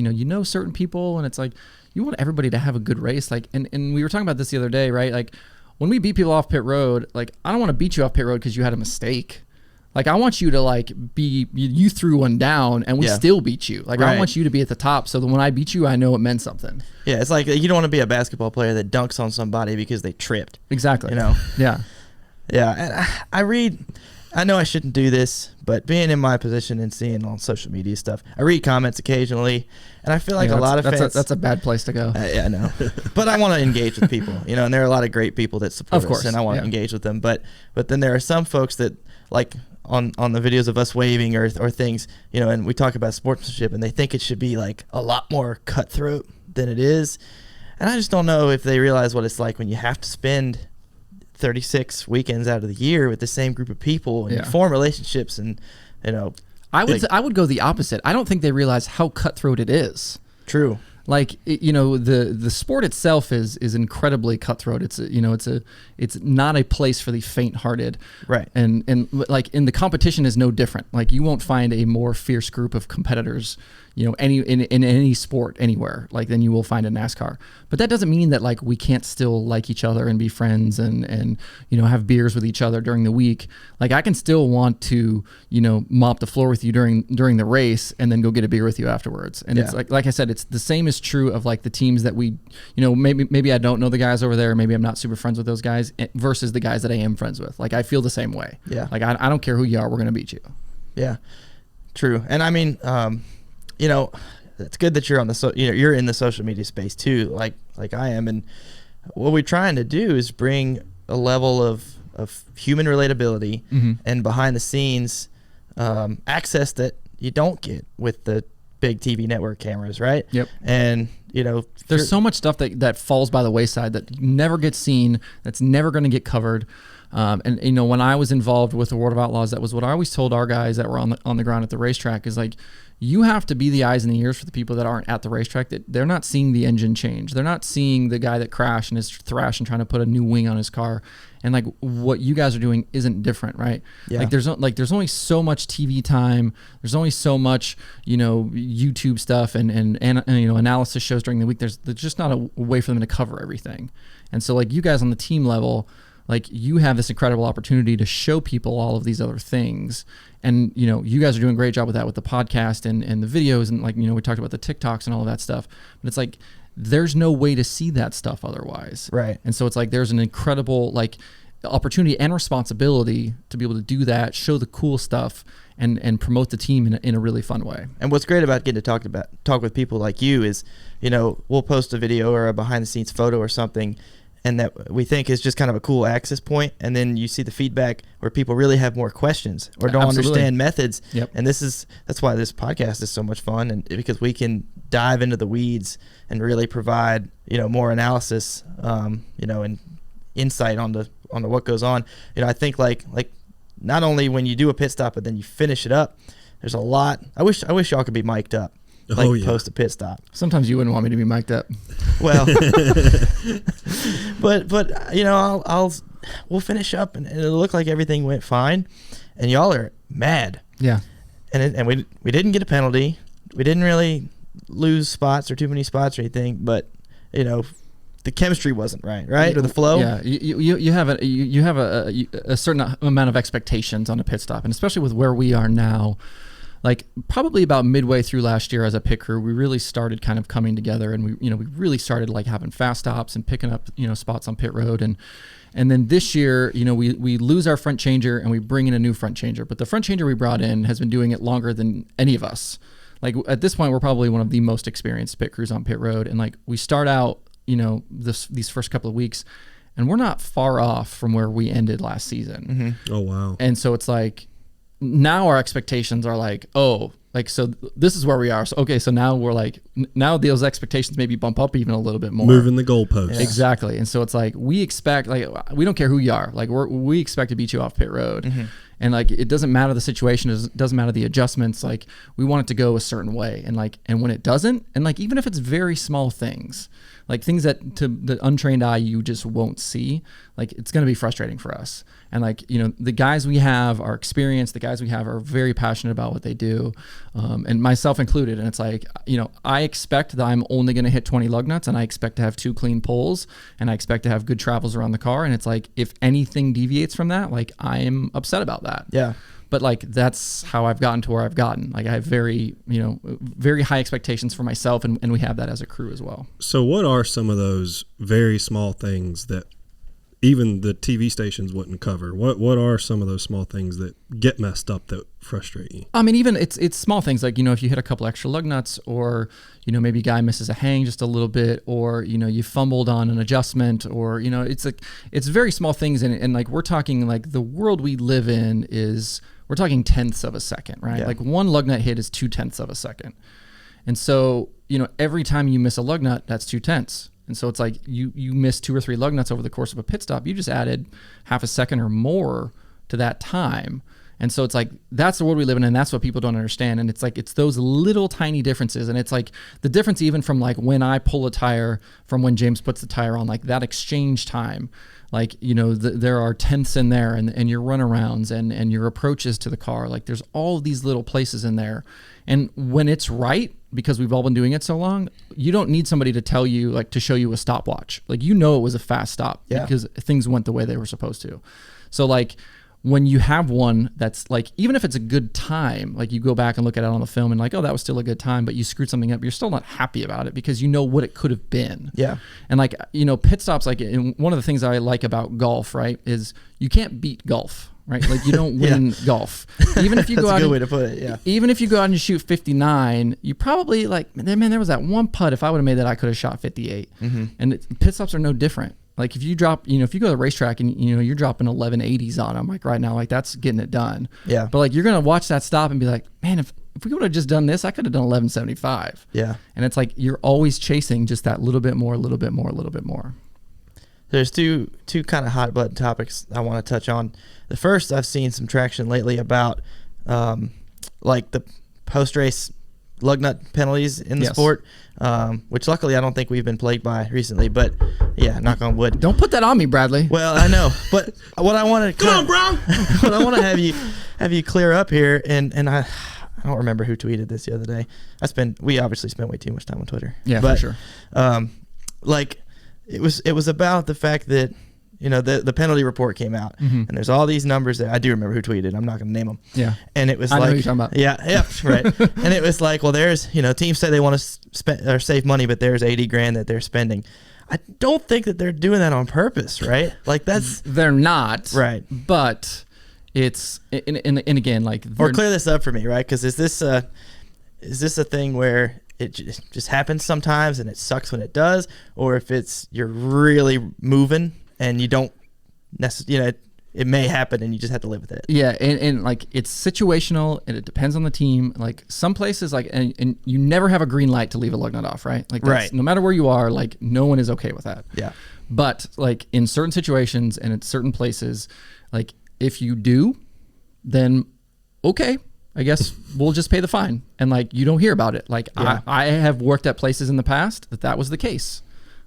certain people, and it's like you want everybody to have a good race. Like and we were talking about this the other day, right? Like when we beat people off pit road, like I don't want to beat you off pit road because you had a mistake. Like I want you to like you threw one down and we still beat you. Like I want you to be at the top so that when I beat you, I know it meant something. Yeah, it's like you don't want to be a basketball player that dunks on somebody because they tripped. Exactly. Yeah. Yeah, and I know I shouldn't do this, but being in my position and seeing on social media stuff, I read comments occasionally, and I feel like a lot of fans. That's a bad place to go. Yeah, I know. But I want to engage with people, and there are a lot of great people that support Of course, us, and I want to engage with them. But then there are some folks that, like on the videos of us waving or things, and we talk about sportsmanship, and they think it should be like a lot more cutthroat than it is. And I just don't know if they realize what it's like when you have to spend 36 weekends out of the year with the same group of people and form relationships, and I would go the opposite. I don't think they realize how cutthroat it is. True. Like the sport itself is incredibly cutthroat. It's not a place for the faint-hearted. Right. And like in the competition is no different. Like you won't find a more fierce group of competitors, in any sport anywhere like than you will find in NASCAR. But that doesn't mean that like we can't still like each other and be friends and have beers with each other during the week. Like I can still want to mop the floor with you during the race and then go get a beer with you afterwards. And it's like I said, it's the same is true of like the teams that we maybe I don't know the guys over there, maybe I'm not super friends with those guys versus the guys that I am friends with. Like I feel the same way. Yeah. Like I don't care who you are, we're gonna beat you. Yeah. True. And I mean, it's good that you're on you're in the social media space too, like I am. And what we're trying to do is bring a level of human relatability and behind the scenes access that you don't get with the big TV network cameras, right? Yep. And there's so much stuff that falls by the wayside that never gets seen, that's never going to get covered. And when I was involved with the World of Outlaws, that was what I always told our guys that were on the ground at the racetrack is like, you have to be the eyes and the ears for the people that aren't at the racetrack, that they're not seeing the engine change. They're not seeing the guy that crashed and is thrashing, trying to put a new wing on his car. And like what you guys are doing isn't different, right? Yeah. Like there's only so much TV time. There's only so much, YouTube stuff and analysis shows during the week. There's just not a way for them to cover everything. And so like you guys on the team level, like you have this incredible opportunity to show people all of these other things. And, you guys are doing a great job with that with the podcast and the videos. And like, we talked about the TikToks and all of that stuff, but it's like, there's no way to see that stuff otherwise. Right. And so it's like, there's an incredible like opportunity and responsibility to be able to do that, show the cool stuff and promote the team in a really fun way. And what's great about getting to talk with people like you is, we'll post a video or a behind the scenes photo or something, and that we think is just kind of a cool access point, and then you see the feedback where people really have more questions or don't understand methods. Yep. And that's why this podcast is so much fun, and because we can dive into the weeds and really provide more analysis, and insight onto what goes on. I think like not only when you do a pit stop, but then you finish it up. There's a lot. I wish y'all could be mic'd up. Post a pit stop. Sometimes you wouldn't want me to be mic'd up. Well, but we'll finish up and it'll look like everything went fine, and y'all are mad. Yeah. And we didn't get a penalty. We didn't really lose spots or too many spots or anything, but the chemistry wasn't right, or the flow. Yeah, you have a certain amount of expectations on a pit stop, and especially with where we are now. Like probably about midway through last year as a pit crew, we really started kind of coming together, and we really started like having fast stops and picking up spots on pit road, and then this year we lose our front changer and we bring in a new front changer, but the front changer we brought in has been doing it longer than any of us. Like at this point, we're probably one of the most experienced pit crews on pit road, and like we start out these first couple of weeks, and we're not far off from where we ended last season. Oh wow! And so it's like, now our expectations are like, oh, like, so this is where we are. So, okay, so now we're like, now those expectations maybe bump up even a little bit more. Moving the goalposts. Yeah. Exactly. And so it's like, we expect, like, we don't care who you are. Like, we expect to beat you off pit road. Mm-hmm. And like, it doesn't matter the situation, it doesn't matter the adjustments. Like, we want it to go a certain way. And like, and when it doesn't, and like, even if it's very small things, like things that to the untrained eye you just won't see, like it's going to be frustrating for us. And like, you know, the guys we have are experienced, the guys we have are very passionate about what they do, and myself included. And it's like, you know, I expect that I'm only going to hit 20 lug nuts, and I expect to have 2 clean pulls, and I expect to have good travels around the car. And it's like, if anything deviates from that, like I am upset about that. Yeah. But like, that's how I've gotten to where I've gotten. Like, I have very high expectations for myself, and we have that as a crew as well. So what are some of those very small things that even the TV stations wouldn't cover? What are some of those small things that get messed up that frustrate you? I mean, even it's small things like, you know, if you hit a couple extra lug nuts, or, you know, maybe a guy misses a hang just a little bit, or, you know, you fumbled on an adjustment, or, you know, it's like, it's very small things. And like, we're talking like the world we live in is, we're talking tenths of a second, right? Yeah. Like one lug nut hit is 0.2 of a second. And so, you know, every time you miss a lug nut, that's 0.2. And so it's like you miss 2 or 3 lug nuts over the course of a pit stop. You just added half a second or more to that time. And so it's like, that's the world we live in, and that's what people don't understand. And it's like, it's those little tiny differences. And it's like the difference even from like when I pull a tire from when James puts the tire on, like that exchange time, like, you know, there are tenths in there, and your runarounds and your approaches to the car. Like there's all these little places in there. And when it's right, because we've all been doing it so long, you don't need somebody to tell you, like, to show you a stopwatch. Like, you know, it was a fast stop because things went the way they were supposed to. So like, when you have one that's like, even if it's a good time, like you go back and look at it on the film and like, oh, that was still a good time, but you screwed something up, you're still not happy about it because you know what it could have been. Yeah. And like, you know, pit stops, like, and one of the things I like about golf, right, is you can't beat golf. Right, like you don't win golf. Even if you go out, that's a good way to put it. Yeah. Even if you go out and you shoot 59, you probably like, man, there was that one putt. If I would have made that, I could have shot 58. Mm-hmm. And pit stops are no different. Like if you drop, you know, if you go to the racetrack and you know you're dropping 1180s on them, like right now, like that's getting it done. Yeah. But like you're gonna watch that stop and be like, man, if we would have just done this, I could have done 1175. Yeah. And it's like you're always chasing just that little bit more, a little bit more, a little bit more. There's two kind of hot button topics I want to touch on. The first, I've seen some traction lately about like the post-race lug nut penalties in the sport, which luckily I don't think we've been plagued by recently. But yeah, knock on wood. Don't put that on me, Bradley. Well, I know, but what I want to what I want to have you clear up here, and I don't remember who tweeted this the other day. We obviously spent way too much time on Twitter. Yeah, but, for sure. Like. It was about the fact that, you know, the penalty report came out, and there's all these numbers that I do remember who tweeted. I'm not going to name them. Yeah. And it was I like, know who you're talking about. Yeah, right. And it was like, well, there's, you know, teams say they want to spend or save money, but there's $80,000 that they're spending. I don't think that they're doing that on purpose, right? Like they're not. Right. But it's and again, like, or clear this up for me, right? Because is this a thing where it just happens sometimes and it sucks when it does, or if it's you're really moving and you don't necessarily, you know, it may happen and you just have to live with it. Yeah, and like it's situational and it depends on the team. Like some places, like and you never have a green light to leave a lug nut off, right? Like that's, no matter where you are, like no one is okay with that. Yeah. But like in certain situations and in certain places, like if you do, then okay, I guess we'll just pay the fine, and like you don't hear about it. Like I have worked at places in the past that was the case.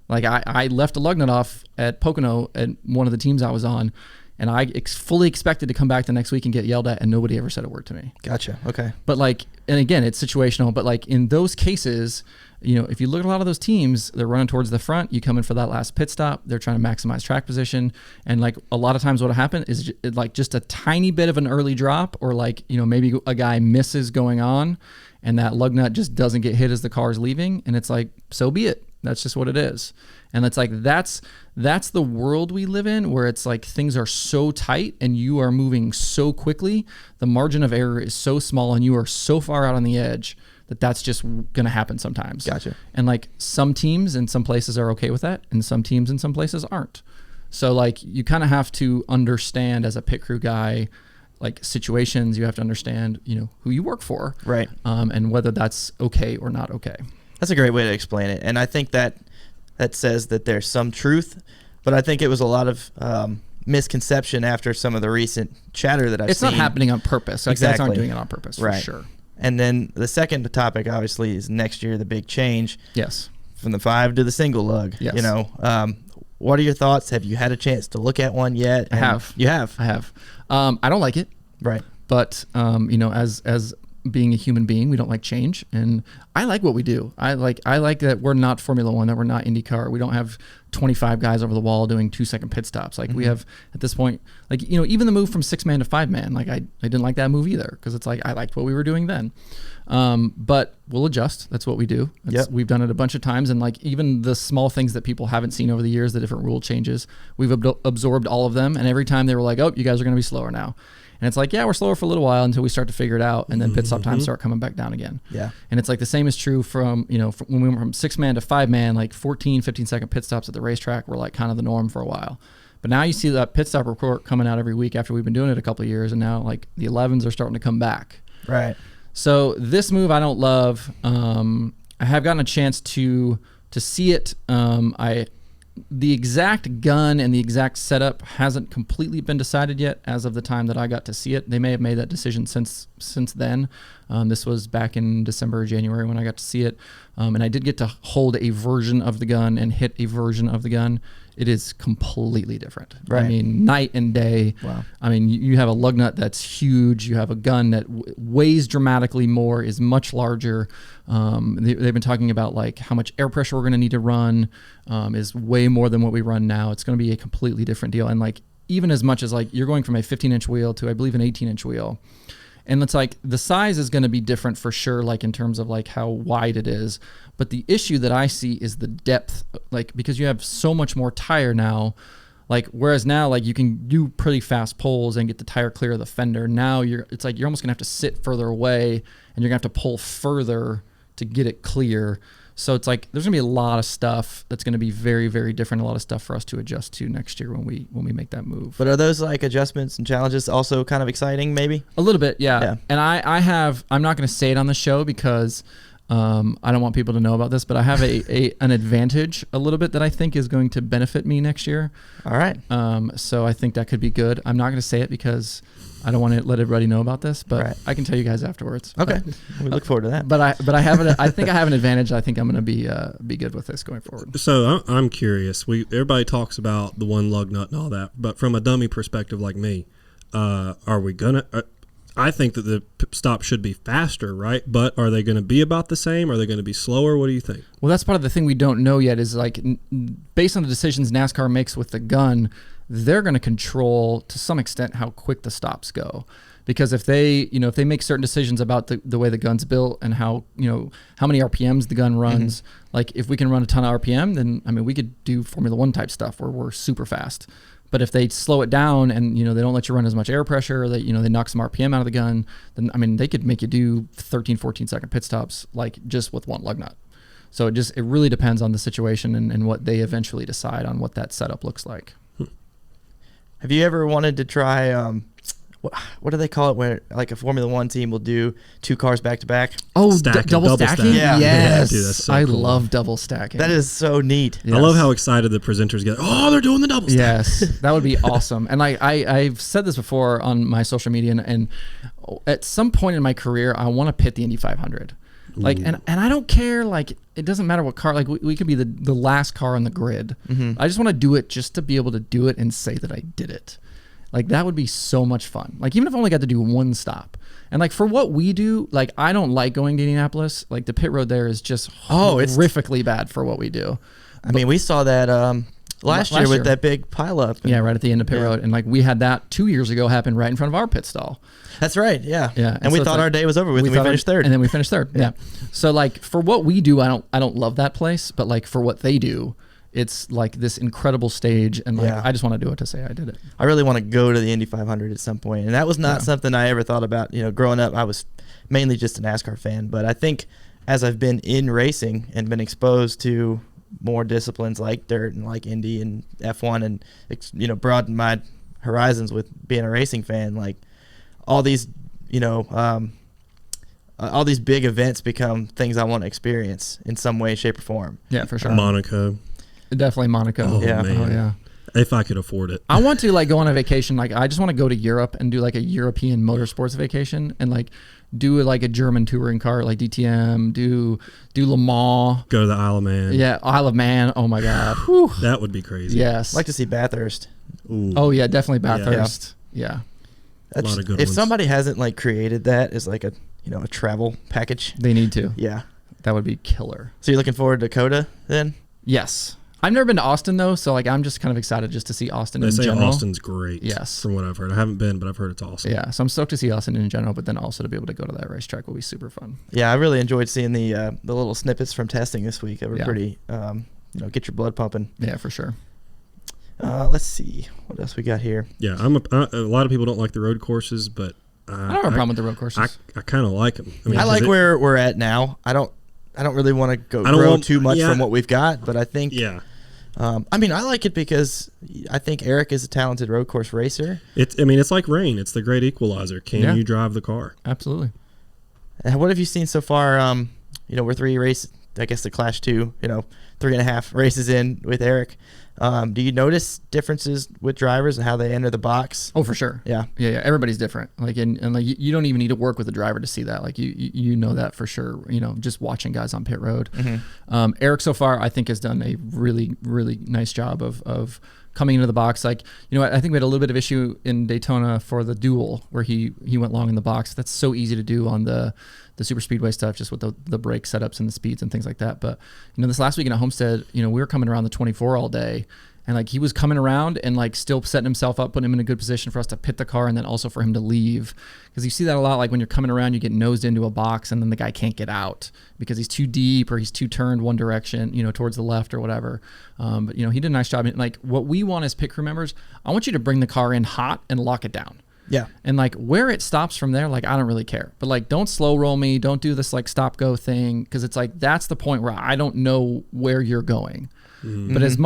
Like I left a lug nut off at Pocono at one of the teams I was on, and I fully expected to come back the next week and get yelled at, and nobody ever said a word to me. Gotcha. Okay. But like, and again, it's situational. But like in those cases, you know, if you look at a lot of those teams, they're running towards the front. You come in for that last pit stop. They're trying to maximize track position. And like a lot of times what'll happen is like just a tiny bit of an early drop, or like, you know, maybe a guy misses going on and that lug nut just doesn't get hit as the car is leaving. And it's like, so be it. That's just what it is. And it's like, that's the world we live in, where it's like things are so tight and you are moving so quickly. The margin of error is so small and you are so far out on the edge that's just going to happen sometimes. Gotcha. And like some teams in some places are okay with that, and some teams in some places aren't. So like you kind of have to understand as a pit crew guy, like situations. You have to understand, who you work for, Right. And whether that's okay or not okay. That's a great way to explain it. And I think that says that there's some truth, but I think it was a lot of misconception after some of the recent chatter that I've seen. It's not happening on purpose. Like, guys aren't Exactly. doing it on purpose, for Right. sure. And then the second topic, obviously, is next year, the big change Yes. from the 5 to the single lug. Yes. What are your thoughts? Have you had a chance to look at one yet? I have. You have? I have. I don't like it. Right. But as being a human being, we don't like change, and I like what we do. I like that we're not Formula One, that we're not IndyCar. We don't have 25 guys over the wall doing 2-second pit stops. Like we have at this point, like even the move from 6-man to 5-man. Like I didn't like that move either, because it's like I liked what we were doing then. But we'll adjust. That's what we do. Yep. We've done it a bunch of times, and like even the small things that people haven't seen over the years, the different rule changes, we've absorbed all of them. And every time they were like, "Oh, you guys are going to be slower now." And it's like, yeah, we're slower for a little while until we start to figure it out, and then pit stop times start coming back down again. Yeah. And it's like the same is true from when we went from 6-man to 5-man, like 14, 15-second pit stops at the racetrack were like kind of the norm for a while. But now you see that pit stop report coming out every week after we've been doing it a couple of years, and now like the 11s are starting to come back. Right. So this move I don't love. I have gotten a chance to see it. The exact gun and the exact setup hasn't completely been decided yet as of the time that I got to see it. They may have made that decision since then. This was back in December or January when I got to see it. And I did get to hold a version of the gun and hit a version of the gun. It is completely different. Right. I mean, night and day. Wow. I mean, you have a lug nut that's huge. You have a gun that weighs dramatically more, is much larger. They've been talking about like how much air pressure we're going to need to run is way more than what we run now. It's going to be a completely different deal. And like even as much as like you're going from a 15-inch wheel to I believe an 18-inch wheel. And it's like the size is going to be different for sure, like in terms of like how wide it is. But the issue that I see is the depth, like because you have so much more tire now. Like whereas now, like you can do pretty fast pulls and get the tire clear of the fender. Now it's like you're almost gonna have to sit further away, and you're gonna have to pull further to get it clear. So it's like there's gonna be a lot of stuff that's gonna be very, very different. A lot of stuff for us to adjust to next year when we make that move. But are those like adjustments and challenges also kind of exciting? Maybe A little bit, yeah. Yeah. And I'm not gonna say it on the show because I don't want people to know about this, but I have an advantage a little bit that I think is going to benefit me next year. All right. So I think that could be good. I'm not going to say it because I don't want to let everybody know about this, but Right. I can tell you guys afterwards. Okay. We look forward to that. But I think I have an advantage. I think I'm going to be good with this going forward. So I'm curious. Everybody talks about the one lug nut and all that, but from a dummy perspective like me, are we gonna? I think that the stop should be faster, right? But are they going to be about the same? Are they going to be slower? What do you think? Well, that's part of the thing we don't know yet is like based on the decisions NASCAR makes with the gun, they're going to control to some extent how quick the stops go. Because if they make certain decisions about the way the gun's built and how many RPMs the gun runs, like if we can run a ton of RPM, then I mean we could do Formula One type stuff where we're super fast. But if they slow it down and they don't let you run as much air pressure, or they knock some RPM out of the gun, then I mean they could make you do 13, 14-second pit stops like just with one lug nut. So it really depends on the situation and what they eventually decide on what that setup looks like. Have you ever wanted to try what do they call it where like a Formula One team will do 2 cars back to back? Oh, double stacking? stack. Yeah. Yes. Dude, that's so I cool. love double stacking. That is so neat. Yes. I love how excited the presenters get. Oh, they're doing the double stack. Yes, that would be awesome. And I've said this before on my social media, and at some point in my career, I want to pit the Indy 500. Like, and I don't care. Like, it doesn't matter what car. Like, we could be the last car on the grid. I just want to do it just to be able to do it and say that I did it. Like, that would be so much fun. Like, even if I only got to do one stop. And, like, for what we do, like, I don't like going to Indianapolis. Like, the pit road there is just It's horrifically bad for what we do. I mean, we saw that last year with year. that big pileup. Yeah, right at the end of pit road. And, like, we had that 2 years ago happen right in front of our pit stall. That's right. Yeah. Yeah. And we so it's thought like- our day was over with, and we thought finished third. And then we finished third. Yeah. So, like, for what we do, I don't love that place. But, like, for what they do, it's like this incredible stage, and like Yeah. I just want to do it to say I did it. I really want to go to the Indy 500 at some point, and that was not something I ever thought about. Growing up, I was mainly just a NASCAR fan, but I think as I've been in racing and been exposed to more disciplines like dirt and like Indy and F1, and broadened my horizons with being a racing fan, like all these, all these big events become things I want to experience in some way, shape, or form. Yeah, for sure. Monaco. Definitely Monaco. Oh, Yeah. man. Oh, yeah. If I could afford it. I want to like go on a vacation. Like I just want to go to Europe and do like a European motorsports vacation and like do like a German touring car, like DTM, do Le Mans. Go to the Isle of Man. Yeah, Isle of Man. Oh my God. Whew. That would be crazy. Yes. I'd like to see Bathurst. Ooh. Oh yeah, definitely Bathurst. Yeah. That's, A lot of good if ones. somebody hasn't like created that as like a a travel package, They need to. yeah. That would be killer. So you're looking forward to Coda then? Yes. I've never been to Austin though, so like I'm just kind of excited just to see Austin They in say general. Austin's great. Yes. From what I've heard. I haven't been, but I've heard it's awesome. Yeah, so I'm stoked to see Austin in general, but then also to be able to go to that racetrack will be super fun. Yeah, I really enjoyed seeing the little snippets from testing this week. They were Yeah. pretty, get your blood pumping. Yeah, for sure. Let's see what else we got here. Yeah, a lot of people don't like the road courses, but I don't have a problem with the road courses. I kind of like them. I like where we're at now. I don't really want to grow too much from what we've got, but I think Yeah. I like it because I think Eric is a talented road course racer. It's like rain. It's the great equalizer. Can Yeah. you drive the car? Absolutely. And what have you seen so far? We're 3 races, I guess the Clash 2, 3.5 races in with Eric. Do you notice differences with drivers and how they enter the box? Oh, for sure. Yeah. Yeah. Everybody's different. Like, and like you don't even need to work with the driver to see that. Like you know that for sure. Just watching guys on pit road. Mm-hmm. Eric so far, I think has done a really, really nice job of coming into the box. Like, I think we had a little bit of issue in Daytona for the duel where he went long in the box. That's so easy to do on the super speedway stuff, just with the brake setups and the speeds and things like that. But this last weekend at Homestead, we were coming around the 24 all day, and like he was coming around and like still setting himself up, putting him in a good position for us to pit the car, and then also for him to leave, because you see that a lot. Like when you're coming around, you get nosed into a box, and then the guy can't get out because he's too deep or he's too turned one direction, towards the left or whatever. But he did a nice job. And like what we want as pit crew members, I want you to bring the car in hot and lock it down. Yeah. And like where it stops from there, like I don't really care. But like don't slow roll me, don't do this like stop go thing, because it's like that's the point where I don't know where you're going. Mm-hmm. But as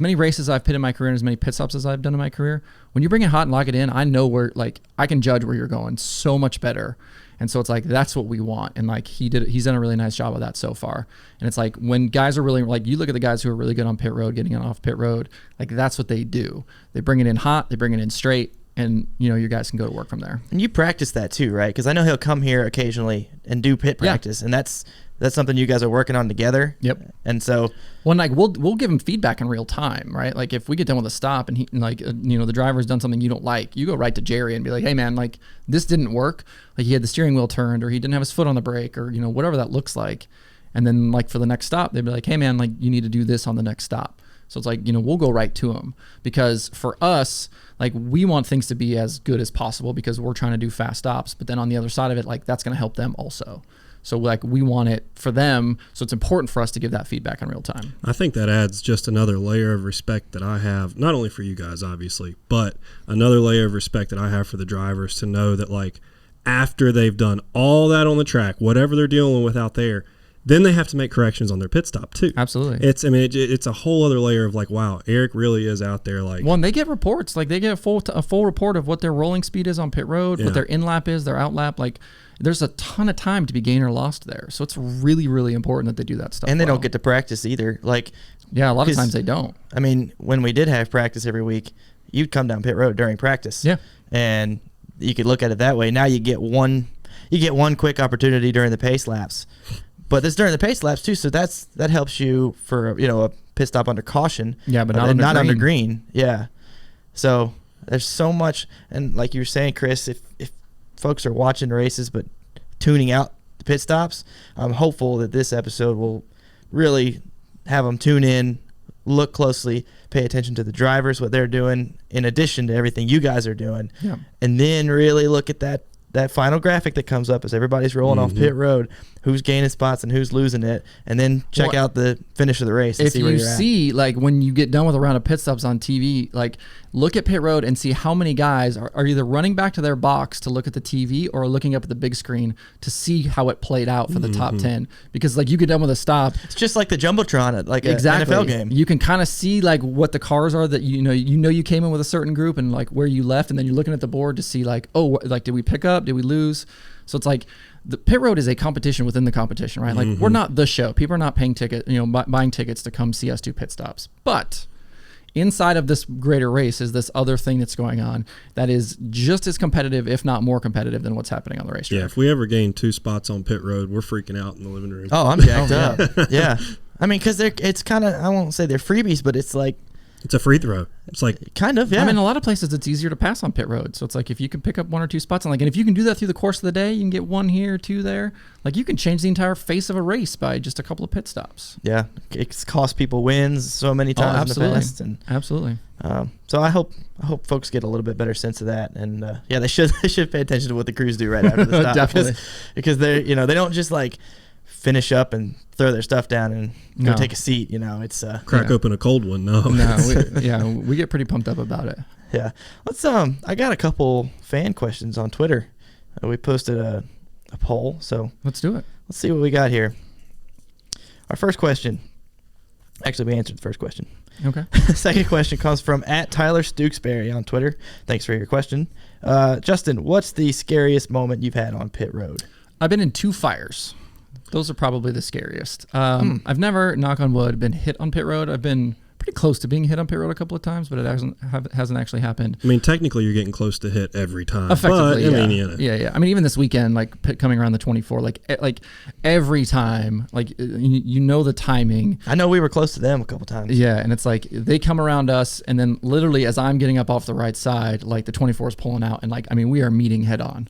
many races I've pitted in my career and as many pit stops as I've done in my career, when you bring it hot and lock it in, I know where, like I can judge where you're going so much better. And so it's like that's what we want. And like he's done a really nice job of that so far. And it's like when guys are really, like you look at the guys who are really good on pit road, getting it off pit road, like that's what they do. They bring it in hot, they bring it in straight, and your guys can go to work from there. And you practice that too, right? Because I know he'll come here occasionally and do pit practice, and that's something you guys are working on together. Yep. And so, we'll give him feedback in real time, right? Like if we get done with a stop and he the driver's done something you don't like, you go right to Jerry and be like, hey man, like this didn't work. Like he had the steering wheel turned, or he didn't have his foot on the brake, or whatever that looks like. And then like for the next stop, they'd be like, hey man, like you need to do this on the next stop. So it's like, we'll go right to him, because for us, like we want things to be as good as possible because we're trying to do fast stops. But then on the other side of it, like that's going to help them also. So like we want it for them. So it's important for us to give that feedback in real time. I think that adds just another layer of respect that I have, not only for you guys, obviously, but another layer of respect that I have for the drivers to know that like after they've done all that on the track, whatever they're dealing with out there, then they have to make corrections on their pit stop too. Absolutely. It's a whole other layer of like, wow, Eric really is out there. Like, well, and they get reports, like they get a full report of what their rolling speed is on pit road, what their in lap is, their out lap. Like there's a ton of time to be gained or lost there. So it's really, really important that they do that stuff. And they don't get to practice either. Like, yeah, a lot of times they don't. I mean, when we did have practice every week, you'd come down pit road during practice. Yeah. And you could look at it that way. Now you get one quick opportunity during the pace laps. But this during the pace laps too, so that helps you for a pit stop under caution. Yeah, but not under green. Yeah. So there's so much, and like you were saying, Chris, if folks are watching races but tuning out the pit stops, I'm hopeful that this episode will really have them tune in, look closely, pay attention to the drivers, what they're doing, in addition to everything you guys are doing, yeah. and then really look at that that final graphic that comes up as everybody's rolling off pit road, who's gaining spots and who's losing it, and then check out the finish of the race and see where you're at. If you see, like, when you get done with a round of pit stops on TV, like, look at pit road and see how many guys are either running back to their box to look at the TV or looking up at the big screen to see how it played out for the top 10. Because, like, you get done with a stop. It's just like the Jumbotron at, like, an NFL game. You can kind of see, like, what the cars are that, you came in with a certain group and, like, where you left, and then you're looking at the board to see, like, oh, like, did we pick up? Did we lose? So it's like the pit road is a competition within the competition, right? Like, we're not the show. People are not paying buying tickets to come see us do pit stops. But inside of this greater race is this other thing that's going on that is just as competitive, if not more competitive, than what's happening on the racetrack. Yeah, if we ever gain 2 spots on pit road, we're freaking out in the living room. Oh, I'm jacked up. Yeah. I mean, because it's kind of, I won't say they're freebies, but it's like, it's a free throw. It's like kind of, yeah. I mean, a lot of places it's easier to pass on pit road. So it's like if you can pick up 1 or 2 spots, and if you can do that through the course of the day, you can get 1 here, 2 there. Like, you can change the entire face of a race by just a couple of pit stops. Yeah, it's cost people wins so many times in the past, and absolutely. So I hope folks get a little bit better sense of that, and they should pay attention to what the crews do right after the stop. Definitely, because they they don't just like finish up and throw their stuff down and go take a seat. It's crack open a cold one. No, we get pretty pumped up about it. Yeah, let's I got a couple fan questions on Twitter. We posted a poll, so let's do it. Let's see what we got here. Our first question. Actually, we answered the first question. Okay. Second question comes from @TylerStukesbury on Twitter. Thanks for your question. Justin, what's the scariest moment you've had on pit road? I've been in 2 fires. Those are probably the scariest. I've never, knock on wood, been hit on pit road. I've been pretty close to being hit on pit road a couple of times, but it hasn't actually happened. I mean, technically, you're getting close to hit every time. Effectively, but, yeah. I mean, even this weekend, like coming around the 24, like every time, like the timing. I know we were close to them a couple times. Yeah, and it's like they come around us, and then literally as I'm getting up off the right side, like the 24 is pulling out, and we are meeting head on.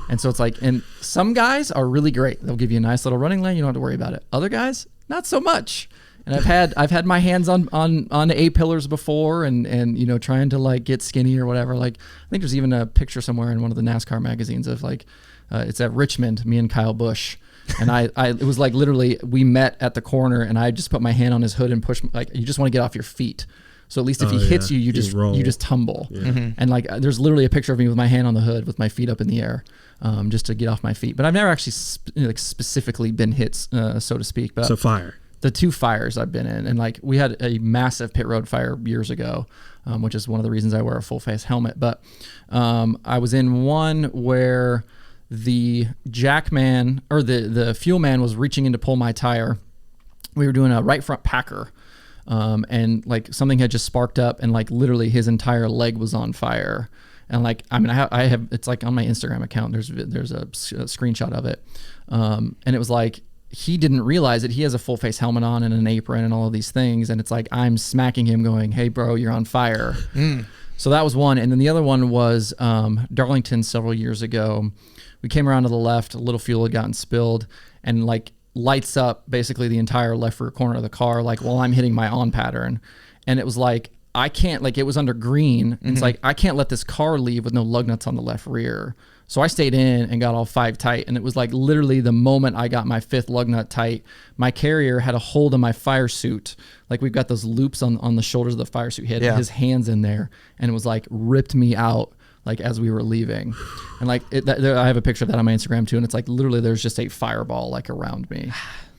And so it's like, and some guys are really great. They'll give you a nice little running lane. You don't have to worry about it. Other guys, not so much. And I've had my hands on A-pillars before and trying to like get skinny or whatever. Like, I think there's even a picture somewhere in one of the NASCAR magazines of like, it's at Richmond, me and Kyle Busch. And it was like literally we met at the corner and I just put my hand on his hood and pushed, like, you just want to get off your feet. So at least if he hits you, you just tumble. Yeah. And like, there's literally a picture of me with my hand on the hood with my feet up in the air, just to get off my feet. But I've never actually specifically been hit, so to speak. But so fire. The 2 fires I've been in, and like we had a massive pit road fire years ago, which is one of the reasons I wear a full face helmet. But I was in one where the jackman or the fuel man was reaching in to pull my tire. We were doing a right front packer. And like something had just sparked up and like literally his entire leg was on fire. And like, I mean, I have, it's like on my Instagram account, there's a screenshot of it. And it was like, he didn't realize it. He has a full face helmet on and an apron and all of these things. And it's like, I'm smacking him going, hey bro, you're on fire. So that was one. And then the other one was, Darlington several years ago. We came around to the left, a little fuel had gotten spilled and like, lights up basically the entire left rear corner of the car, like while I'm hitting my on pattern. And it was like, I can't, like it was under green. And it's like, I can't let this car leave with no lug nuts on the left rear. So I stayed in and got all 5 tight. And it was like literally the moment I got my 5th lug nut tight, my carrier had a hold of my fire suit. Like we've got those loops on the shoulders of the fire suit. He had his hands in there and it was like ripped me out. Like as we were leaving, and like I have a picture of that on my Instagram too, and it's like literally there's just a fireball like around me.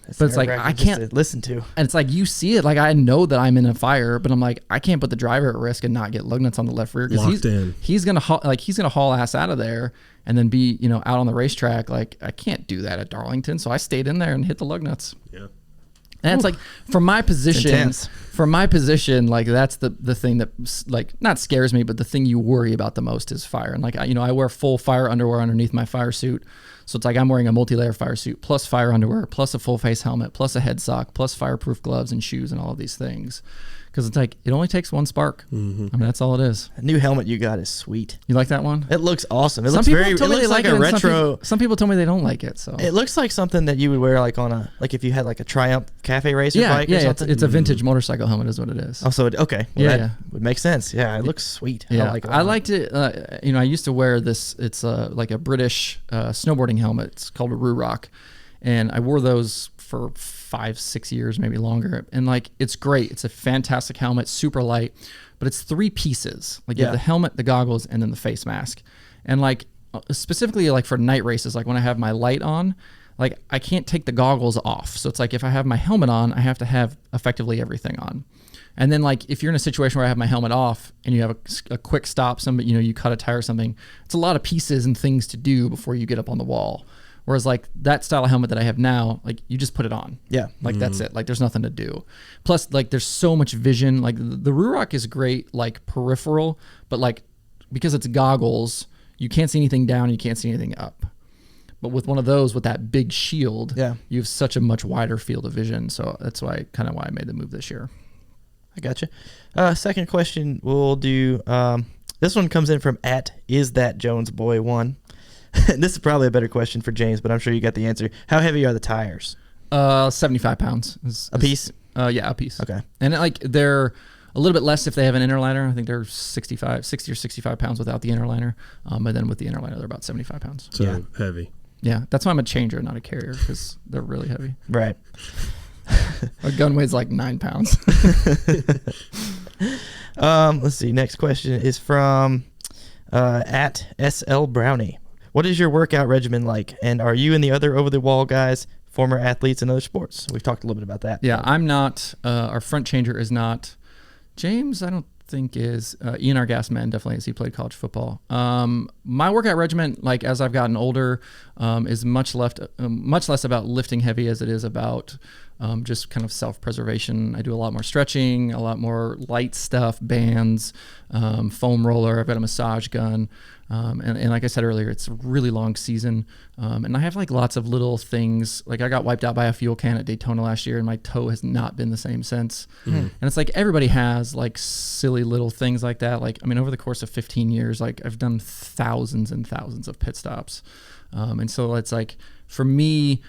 But it's like I can't listen to, and it's like you see it, like I know that I'm in a fire, but I'm like I can't put the driver at risk and not get lug nuts on the left rear because he's gonna haul ass out of there and then be out on the racetrack. Like I can't do that at Darlington, so I stayed in there and hit the lug nuts. Yeah. And it's like from my position, like that's the thing that like not scares me, but the thing you worry about the most is fire. And like I wear full fire underwear underneath my fire suit, So it's like I'm wearing a multi-layer fire suit plus fire underwear plus a full face helmet plus a head sock plus fireproof gloves and shoes and all of these things. Because it's like, it only takes one spark. I mean, that's all it is. The new helmet you got is sweet. You like that one? It looks awesome. It Some looks people very, it told me looks they like like a it, and retro. some people told me they don't like it. So It looks like something that you would wear like on a, like if you had like a Triumph Cafe Racer bike or yeah, something. it's a vintage motorcycle helmet is what it is. Oh, so okay. Well, Yeah, that yeah. would make sense. Yeah, it looks sweet. Yeah, I like it. a I lot. liked it. You know, I used to wear this. It's like a British snowboarding helmet. It's called a Rock, and I wore those for 5-6 years, maybe longer. And like, it's great. It's a fantastic helmet, super light, but it's 3 pieces. Like you have the helmet, the goggles, and then the face mask. And like specifically like for night races, like when I have my light on, like I can't take the goggles off. So it's like if I have my helmet on, I have to have effectively everything on. And then like if you're in a situation where I have my helmet off and you have a quick stop, you cut a tire or something, it's a lot of pieces and things to do before you get up on the wall. Whereas like that style of helmet that I have now, like you just put it on. Yeah. Like that's it. Like there's nothing to do. Plus like there's so much vision. Like the Rock is great, like peripheral, but like because it's goggles, you can't see anything down, you can't see anything up. But with one of those, with that big shield, you have such a much wider field of vision. So that's why I made the move this year. I gotcha. Second question we'll do. This one comes in from @IsThatJonesBoy1. This is probably a better question for James, but I'm sure you got the answer. How heavy are the tires? 75 pounds. A piece? Yeah, a piece. Okay. And like they're a little bit less if they have an inner liner. I think they're 60 or 65 pounds without the inner liner. But then with the inner liner, they're about 75 pounds. So heavy. Yeah, that's why I'm a changer, not a carrier, because they're really heavy. Right. My gun weighs like 9 pounds. Let's see. Next question is from @SLBrownie. What is your workout regimen like? And are you and the other over-the-wall guys former athletes in other sports? We've talked a little bit about that. Yeah, I'm not. Our front changer is not. James, I don't think is. Ian, our gas man, definitely is. He played college football. My workout regimen, like as I've gotten older, is much less about lifting heavy as it is about just kind of self-preservation. I do a lot more stretching, a lot more light stuff, bands, foam roller. I've got a massage gun. And like I said earlier, it's a really long season. And I have like lots of little things. Like I got wiped out by a fuel can at Daytona last year and my toe has not been the same since. And it's like everybody has like silly little things like that. Like, I mean, over the course of 15 years, like I've done thousands and thousands of pit stops. And so it's like, for me,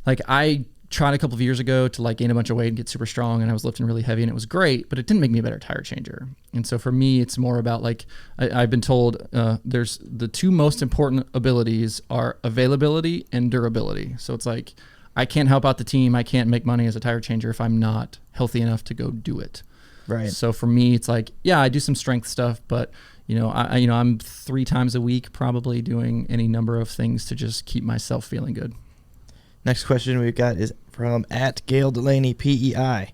like I tried a couple of years ago to like gain a bunch of weight and get super strong, and I was lifting really heavy and it was great, but it didn't make me a better tire changer. And so for me, it's more about like, I've been told there's the 2 most important abilities are availability and durability. So it's like, I can't help out the team. I can't make money as a tire changer if I'm not healthy enough to go do it. Right. So for me, it's like, yeah, I do some strength stuff, but I'm 3 times a week probably doing any number of things to just keep myself feeling good. Next question we've got is from @GailDelaney PEI.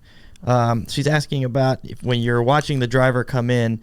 She's asking about if when you're watching the driver come in,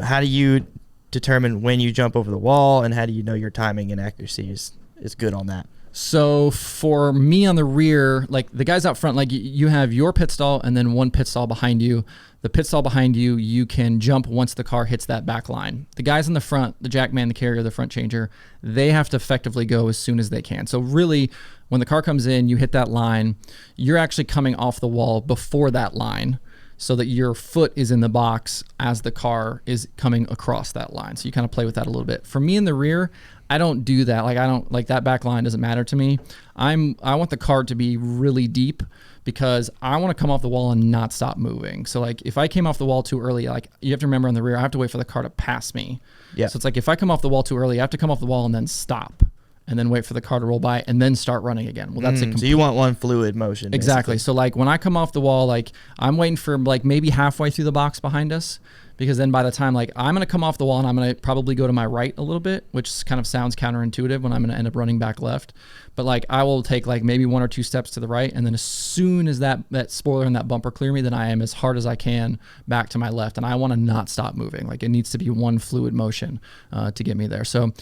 how do you determine when you jump over the wall, and how do you know your timing and accuracy is good on that? So for me on the rear, like the guys out front, like you have your pit stall and then one pit stall behind you. The pit stall behind you, you can jump once the car hits that back line. The guys in the front, the jackman, the carrier, the front changer, they have to effectively go as soon as they can. So really, when the car comes in, you hit that line, you're actually coming off the wall before that line so that your foot is in the box as the car is coming across that line. So you kind of play with that a little bit. For me in the rear, I don't do that. Like I don't like that back line doesn't matter to me. I want the car to be really deep because I want to come off the wall and not stop moving. So like if I came off the wall too early, like you have to remember on the rear, I have to wait for the car to pass me. Yeah. So it's like if I come off the wall too early, I have to come off the wall and then stop and then wait for the car to roll by and then start running again. Well, that's so you want one fluid motion. Exactly. Basically. So like when I come off the wall, like I'm waiting for like maybe halfway through the box behind us, because then by the time like I'm going to come off the wall and I'm going to probably go to my right a little bit, which kind of sounds counterintuitive when I'm going to end up running back left. But like I will take like maybe 1 or 2 steps to the right. And then as soon as that spoiler and that bumper clear me, then I am as hard as I can back to my left. And I want to not stop moving. Like it needs to be one fluid motion to get me there. So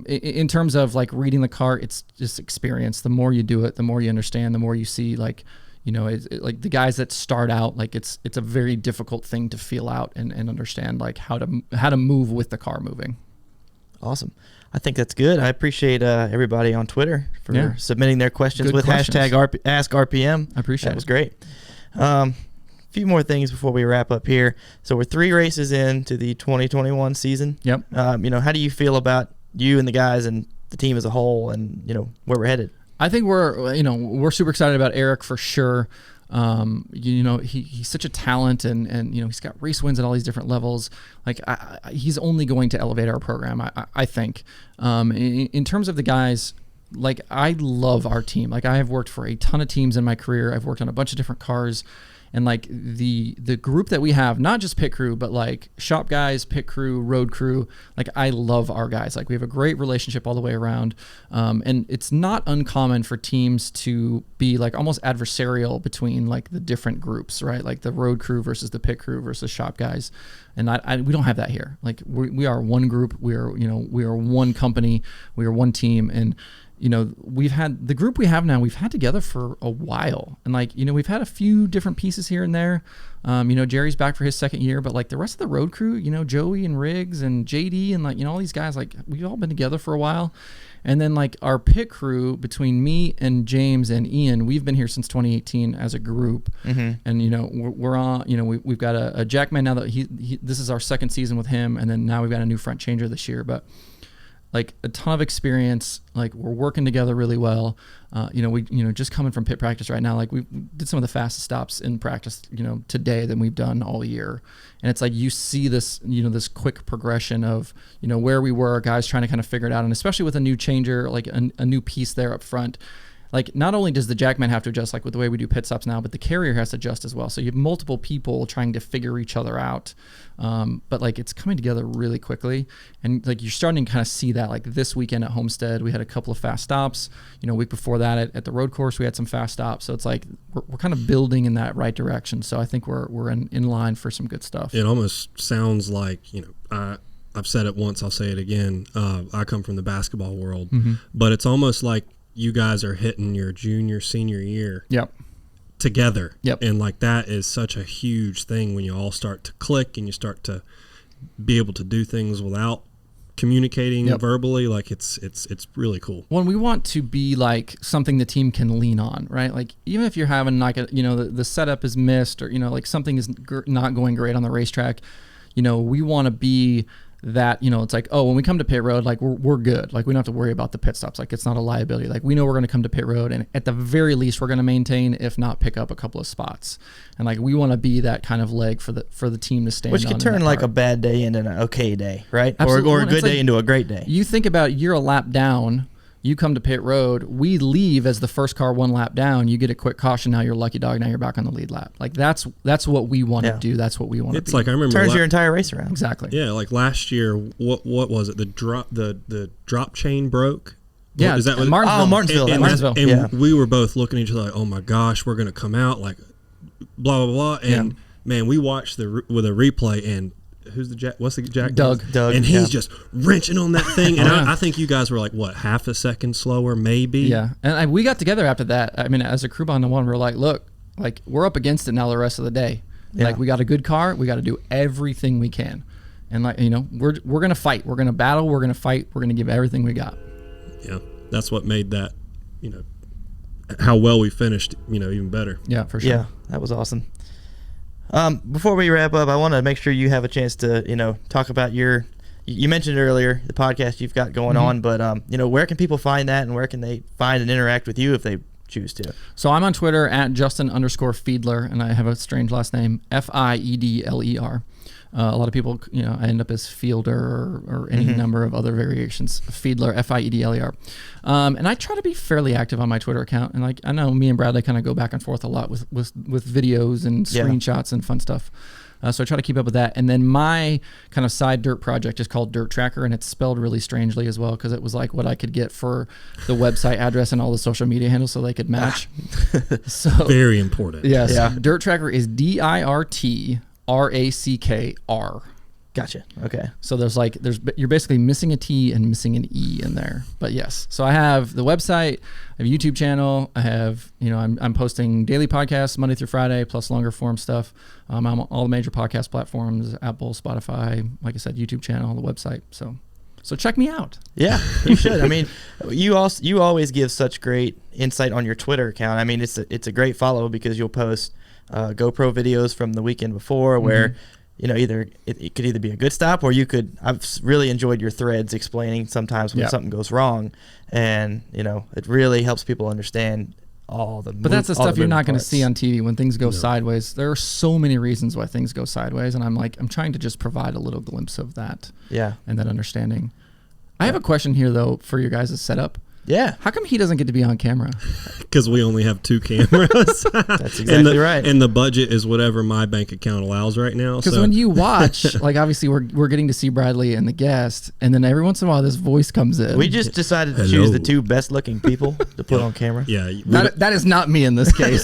in terms of like reading the car, it's just experience. The more you do it, the more you understand, the more you see like, like the guys that start out, like it's a very difficult thing to feel out and understand like how to move with the car moving. Awesome. I think that's good. I appreciate everybody on Twitter for submitting their questions Good with questions. hashtag AskRPM. I appreciate that was it. great. A few more things before we wrap up here. So we're 3 races into the 2021 season. Yep. How do you feel about you and the guys and the team as a whole, and where we're headed? I think we're super excited about Eric for sure. He's such a talent, and he's got race wins at all these different levels. Like he's only going to elevate our program. I think. In terms of the guys, like I love our team. Like I have worked for a ton of teams in my career. I've worked on a bunch of different cars. And like the group that we have, not just pit crew, but like shop guys, pit crew, road crew, like I love our guys. Like we have a great relationship all the way around. And it's not uncommon for teams to be like almost adversarial between like the different groups, right? Like the road crew versus the pit crew versus shop guys. And we don't have that here. Like we are one group. We are one company. We are one team. And we've had the group we have now, we've had together for a while. And like, we've had a few different pieces here and there. Jerry's back for his second year, but like the rest of the road crew, Joey and Riggs and JD and like, all these guys, like we've all been together for a while. And then like our pit crew between me and James and Ian, we've been here since 2018 as a group. Mm-hmm. And, we're on, we've got a Jackman now that this is our second season with him. And then now we've got a new front changer this year, but like a ton of experience. Like we're working together really well. We just coming from pit practice right now, like we did some of the fastest stops in practice, today than we've done all year. And it's like you see this, this quick progression of, where we were, guys trying to kind of figure it out. And especially with a new changer, like a new piece there up front. Like not only does the Jackman have to adjust like with the way we do pit stops now, but the carrier has to adjust as well. So you have multiple people trying to figure each other out. But like it's coming together really quickly. And like you're starting to kind of see that like this weekend at Homestead, we had a couple of fast stops. Week before that at the road course, we had some fast stops. So it's like we're kind of building in that right direction. So I think we're in line for some good stuff. It almost sounds like, I've said it once, I'll say it again. I come from the basketball world, but it's almost like you guys are hitting your junior, senior year together. Yep. And like that is such a huge thing when you all start to click and you start to be able to do things without communicating verbally. Like it's really cool. Well, we want to be like something the team can lean on, right? Like even if you're having like the setup is missed or, like something is not going great on the racetrack, we want to be that, it's like, oh, when we come to pit road, like we're good. Like we don't have to worry about the pit stops. Like it's not a liability. Like we know we're going to come to pit road and at the very least we're going to maintain, if not pick up a couple of spots. And like we want to be that kind of leg for the team to stand on. Which could turn like a bad day into an okay day, right? Absolutely. Or a good day into a great day. You think about you're a lap down. You come to pit road, we leave as the first car one lap down, you get a quick caution, now you're a lucky dog, now you're back on the lead lap. Like that's what we want to do. That's what we want to be. It's like I remember turns your entire race around. Exactly. Yeah, like last year, what was it? The drop chain broke. Yeah, is that what Martinsville. Martinsville. And we were both looking at each other like, oh my gosh, we're gonna come out like blah blah blah. And man, we watched with a replay and who's the Jack? What's the Jack? Doug. And he's just wrenching on that thing. And I think you guys were like, what, half a second slower, maybe? Yeah. And we got together after that. I mean, as a crew behind the one, we're like, look, like we're up against it now the rest of the day. Yeah. Like we got a good car. We got to do everything we can. And like, we're going to fight. We're going to battle. We're going to fight. We're going to give everything we got. Yeah. That's what made that, how well we finished, even better. Yeah, for sure. Yeah, that was awesome. Before we wrap up, I want to make sure you have a chance to, talk about you mentioned earlier, the podcast you've got going on, but, where can people find that and where can they find and interact with you if they choose to? So I'm on Twitter at Justin_Fiedler, and I have a strange last name, Fiedler. A lot of people, I end up as Fielder or any number of other variations. Fiedler, Fiedler. And I try to be fairly active on my Twitter account. And like I know me and Bradley kind of go back and forth a lot with videos and screenshots and fun stuff. So I try to keep up with that. And then my kind of side dirt project is called Dirt Tracker, and it's spelled really strangely as well because it was like what I could get for the website address and all the social media handles so they could match. So very important. Yes. Yeah. Dirt Tracker is DIRTRACKR. Gotcha. Okay. So you're basically missing a T and missing an E in there. But yes. So I have the website, I have a YouTube channel, I have, I'm posting daily podcasts Monday through Friday plus longer form stuff. I'm on all the major podcast platforms, Apple, Spotify, like I said, YouTube channel, the website. So So check me out. Yeah, you should. I mean, you always give such great insight on your Twitter account. I mean, it's a great follow because you'll post GoPro videos from the weekend before where, either it could either be a good stop or I've really enjoyed your threads explaining sometimes when something goes wrong, and it really helps people understand but that's the stuff you're not going to see on TV when things go sideways. There are so many reasons why things go sideways, and I'm trying to just provide a little glimpse of that. Yeah, and that understanding. I have a question here though for your guys' setup. Yeah. How come he doesn't get to be on camera? Because we only have 2 cameras. That's exactly right. And the budget is whatever my bank account allows right now. Because when you watch, like obviously we're getting to see Bradley and the guest, and then every once in a while this voice comes in. We just decided to choose the 2 best looking people to put on camera. Yeah. That is not me in this case.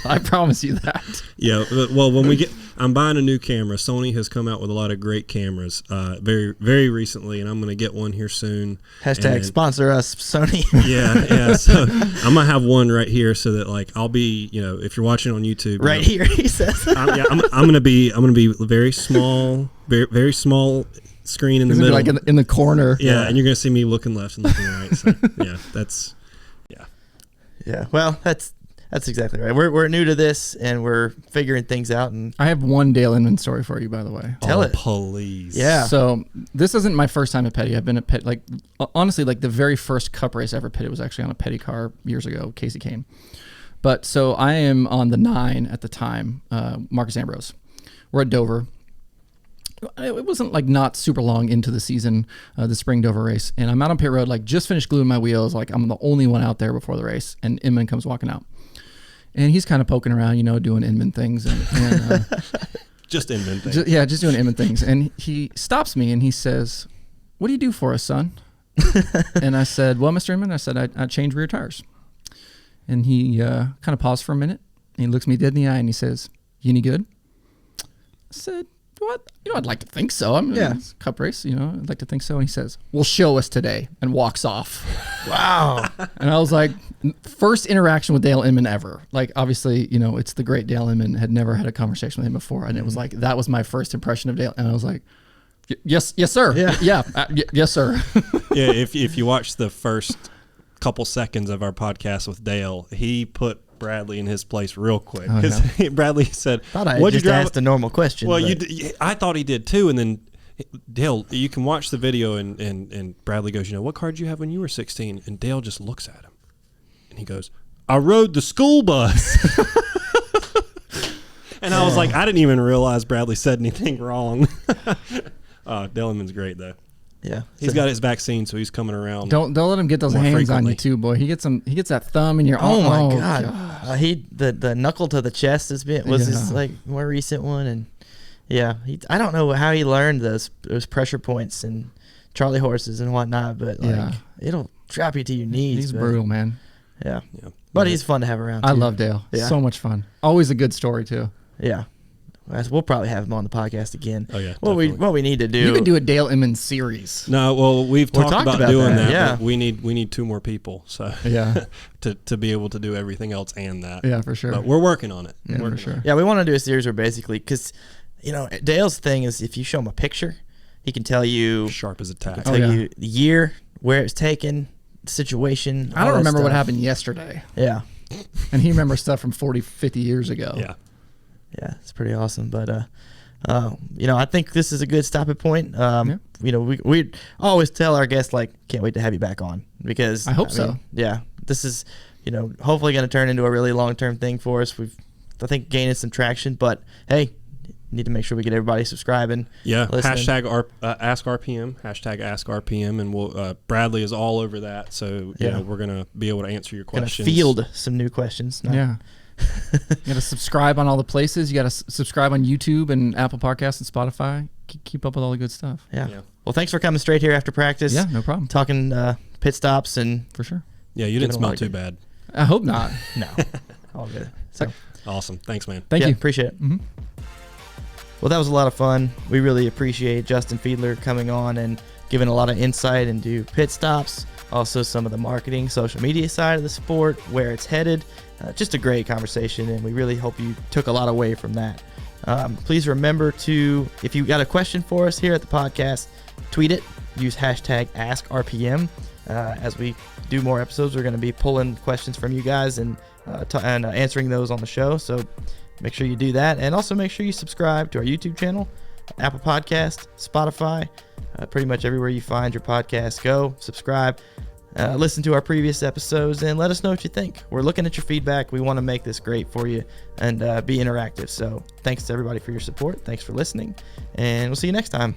I promise you that. Yeah. Well, I'm buying a new camera. Sony has come out with a lot of great cameras very, very recently, and I'm going to get one here soon. # sponsor us, Sony. Yeah. So I'm going to have one right here so that I'll be, if you're watching on YouTube. Right here, he says. I'm going to be very small, very, very small screen in the middle. Like in the corner. Yeah, and you're going to see me looking left and looking right. So, Yeah, well, that's exactly right. We're new to this, and we're figuring things out. And I have one Dale Inman story for you, by the way. Tell it, please. Yeah. So this isn't my first time at Petty. I've been at Petty, honestly, the very first Cup race I ever pitted was actually on a Petty car years ago, Casey Kane. But so I am on the 9 at the time, Marcus Ambrose. We're at Dover. It wasn't not super long into the season, the spring Dover race, and I'm out on pit road, just finished gluing my wheels, I'm the only one out there before the race, and Inman comes walking out. And he's kind of poking around, doing Inman things. And just Inman things. Just doing Inman things. And he stops me and he says, "What do you do for us, son?" And I said, "Well, Mr. Inman," I said, I change rear tires. And he kind of paused for a minute. And he looks me dead in the eye and he says, "You any good?" I said, "What? I'd like to think so. It's a Cup race, I'd like to think so." And he says, "Well, show us today," and walks off. Wow. And I was like, first interaction with Dale Inman ever. Obviously, it's the great Dale Inman. Had never had a conversation with him before. And it was that was my first impression of Dale. And I was like, yes, sir. Yeah. Yes, sir. Yeah. If you watch the first couple seconds of our podcast with Dale, he put Bradley in his place real quick. Because Bradley said, "Thought I just asked a normal question." Well, I thought he did too. And then Dale, you can watch the video and Bradley goes, "What car did you have when you were 16? And Dale just looks at him and he goes, "I rode the school bus." And I was like, I didn't even realize Bradley said anything wrong. Dale Inman's great though. Yeah, he's got his vaccine, so he's coming around. Don't let him get those hands on you too, boy. He gets that thumb in your. Oh my god! The knuckle to the chest was his more recent one, and I don't know how he learned those pressure points and Charlie horses and whatnot, but it'll drop you to your knees. He's brutal, man. Yeah. But he's fun to have around. I love Dale. Yeah. So much fun. Always a good story too. Yeah. We'll probably have him on the podcast again. Oh yeah. What we need to do? You could do a Dale Inman series. No, well we've talked about doing that. Yeah. But we need 2 more people. So to be able to do everything else and that. Yeah, for sure. But we're working on it. Yeah, for sure. Yeah, we want to do a series where basically, because Dale's thing is if you show him a picture, he can tell you sharp as a tack. Tell you the year, where it's taken, situation. I don't remember what happened yesterday. Yeah. And he remembers stuff from 40, 50 years ago. Yeah. Yeah, it's pretty awesome. But I think this is a good stopping point. We always tell our guests can't wait to have you back on, because I hope so. Yeah, this is hopefully going to turn into a really long-term thing for us. I think gaining some traction, but hey, need to make sure we get everybody subscriing. Yeah, listening. #AskRPM, #AskRPM, and we'll Bradley is all over that. So we're gonna be able to answer your questions. Field some new questions. Yeah. You got to subscribe on all the places. You got to subscribe on YouTube and Apple Podcasts and Spotify. Keep up with all the good stuff. Yeah. Well, thanks for coming straight here after practice. Yeah, no problem. Talking pit stops and for sure. Yeah, you didn't smell too bad. I hope not. No, all good. So awesome. Thanks, man. Thank you. Appreciate it. Mm-hmm. Well, that was a lot of fun. We really appreciate Justin Fiedler coming on and giving a lot of insight into pit stops, also some of the marketing, social media side of the sport, where it's headed. Just a great conversation, and we really hope you took a lot away from that. Please remember to, if you got a question for us here at the podcast, tweet it. Use hashtag AskRPM. As we do more episodes, we're going to be pulling questions from you guys and answering those on the show. So make sure you do that. And also make sure you subscribe to our YouTube channel, Apple Podcast, Spotify, pretty much everywhere you find your podcast. Go subscribe, listen to our previous episodes, and let us know what you think. We're looking at your feedback. We want to make this great for you and be interactive. So thanks to everybody for your support. Thanks for listening, and we'll see you next time.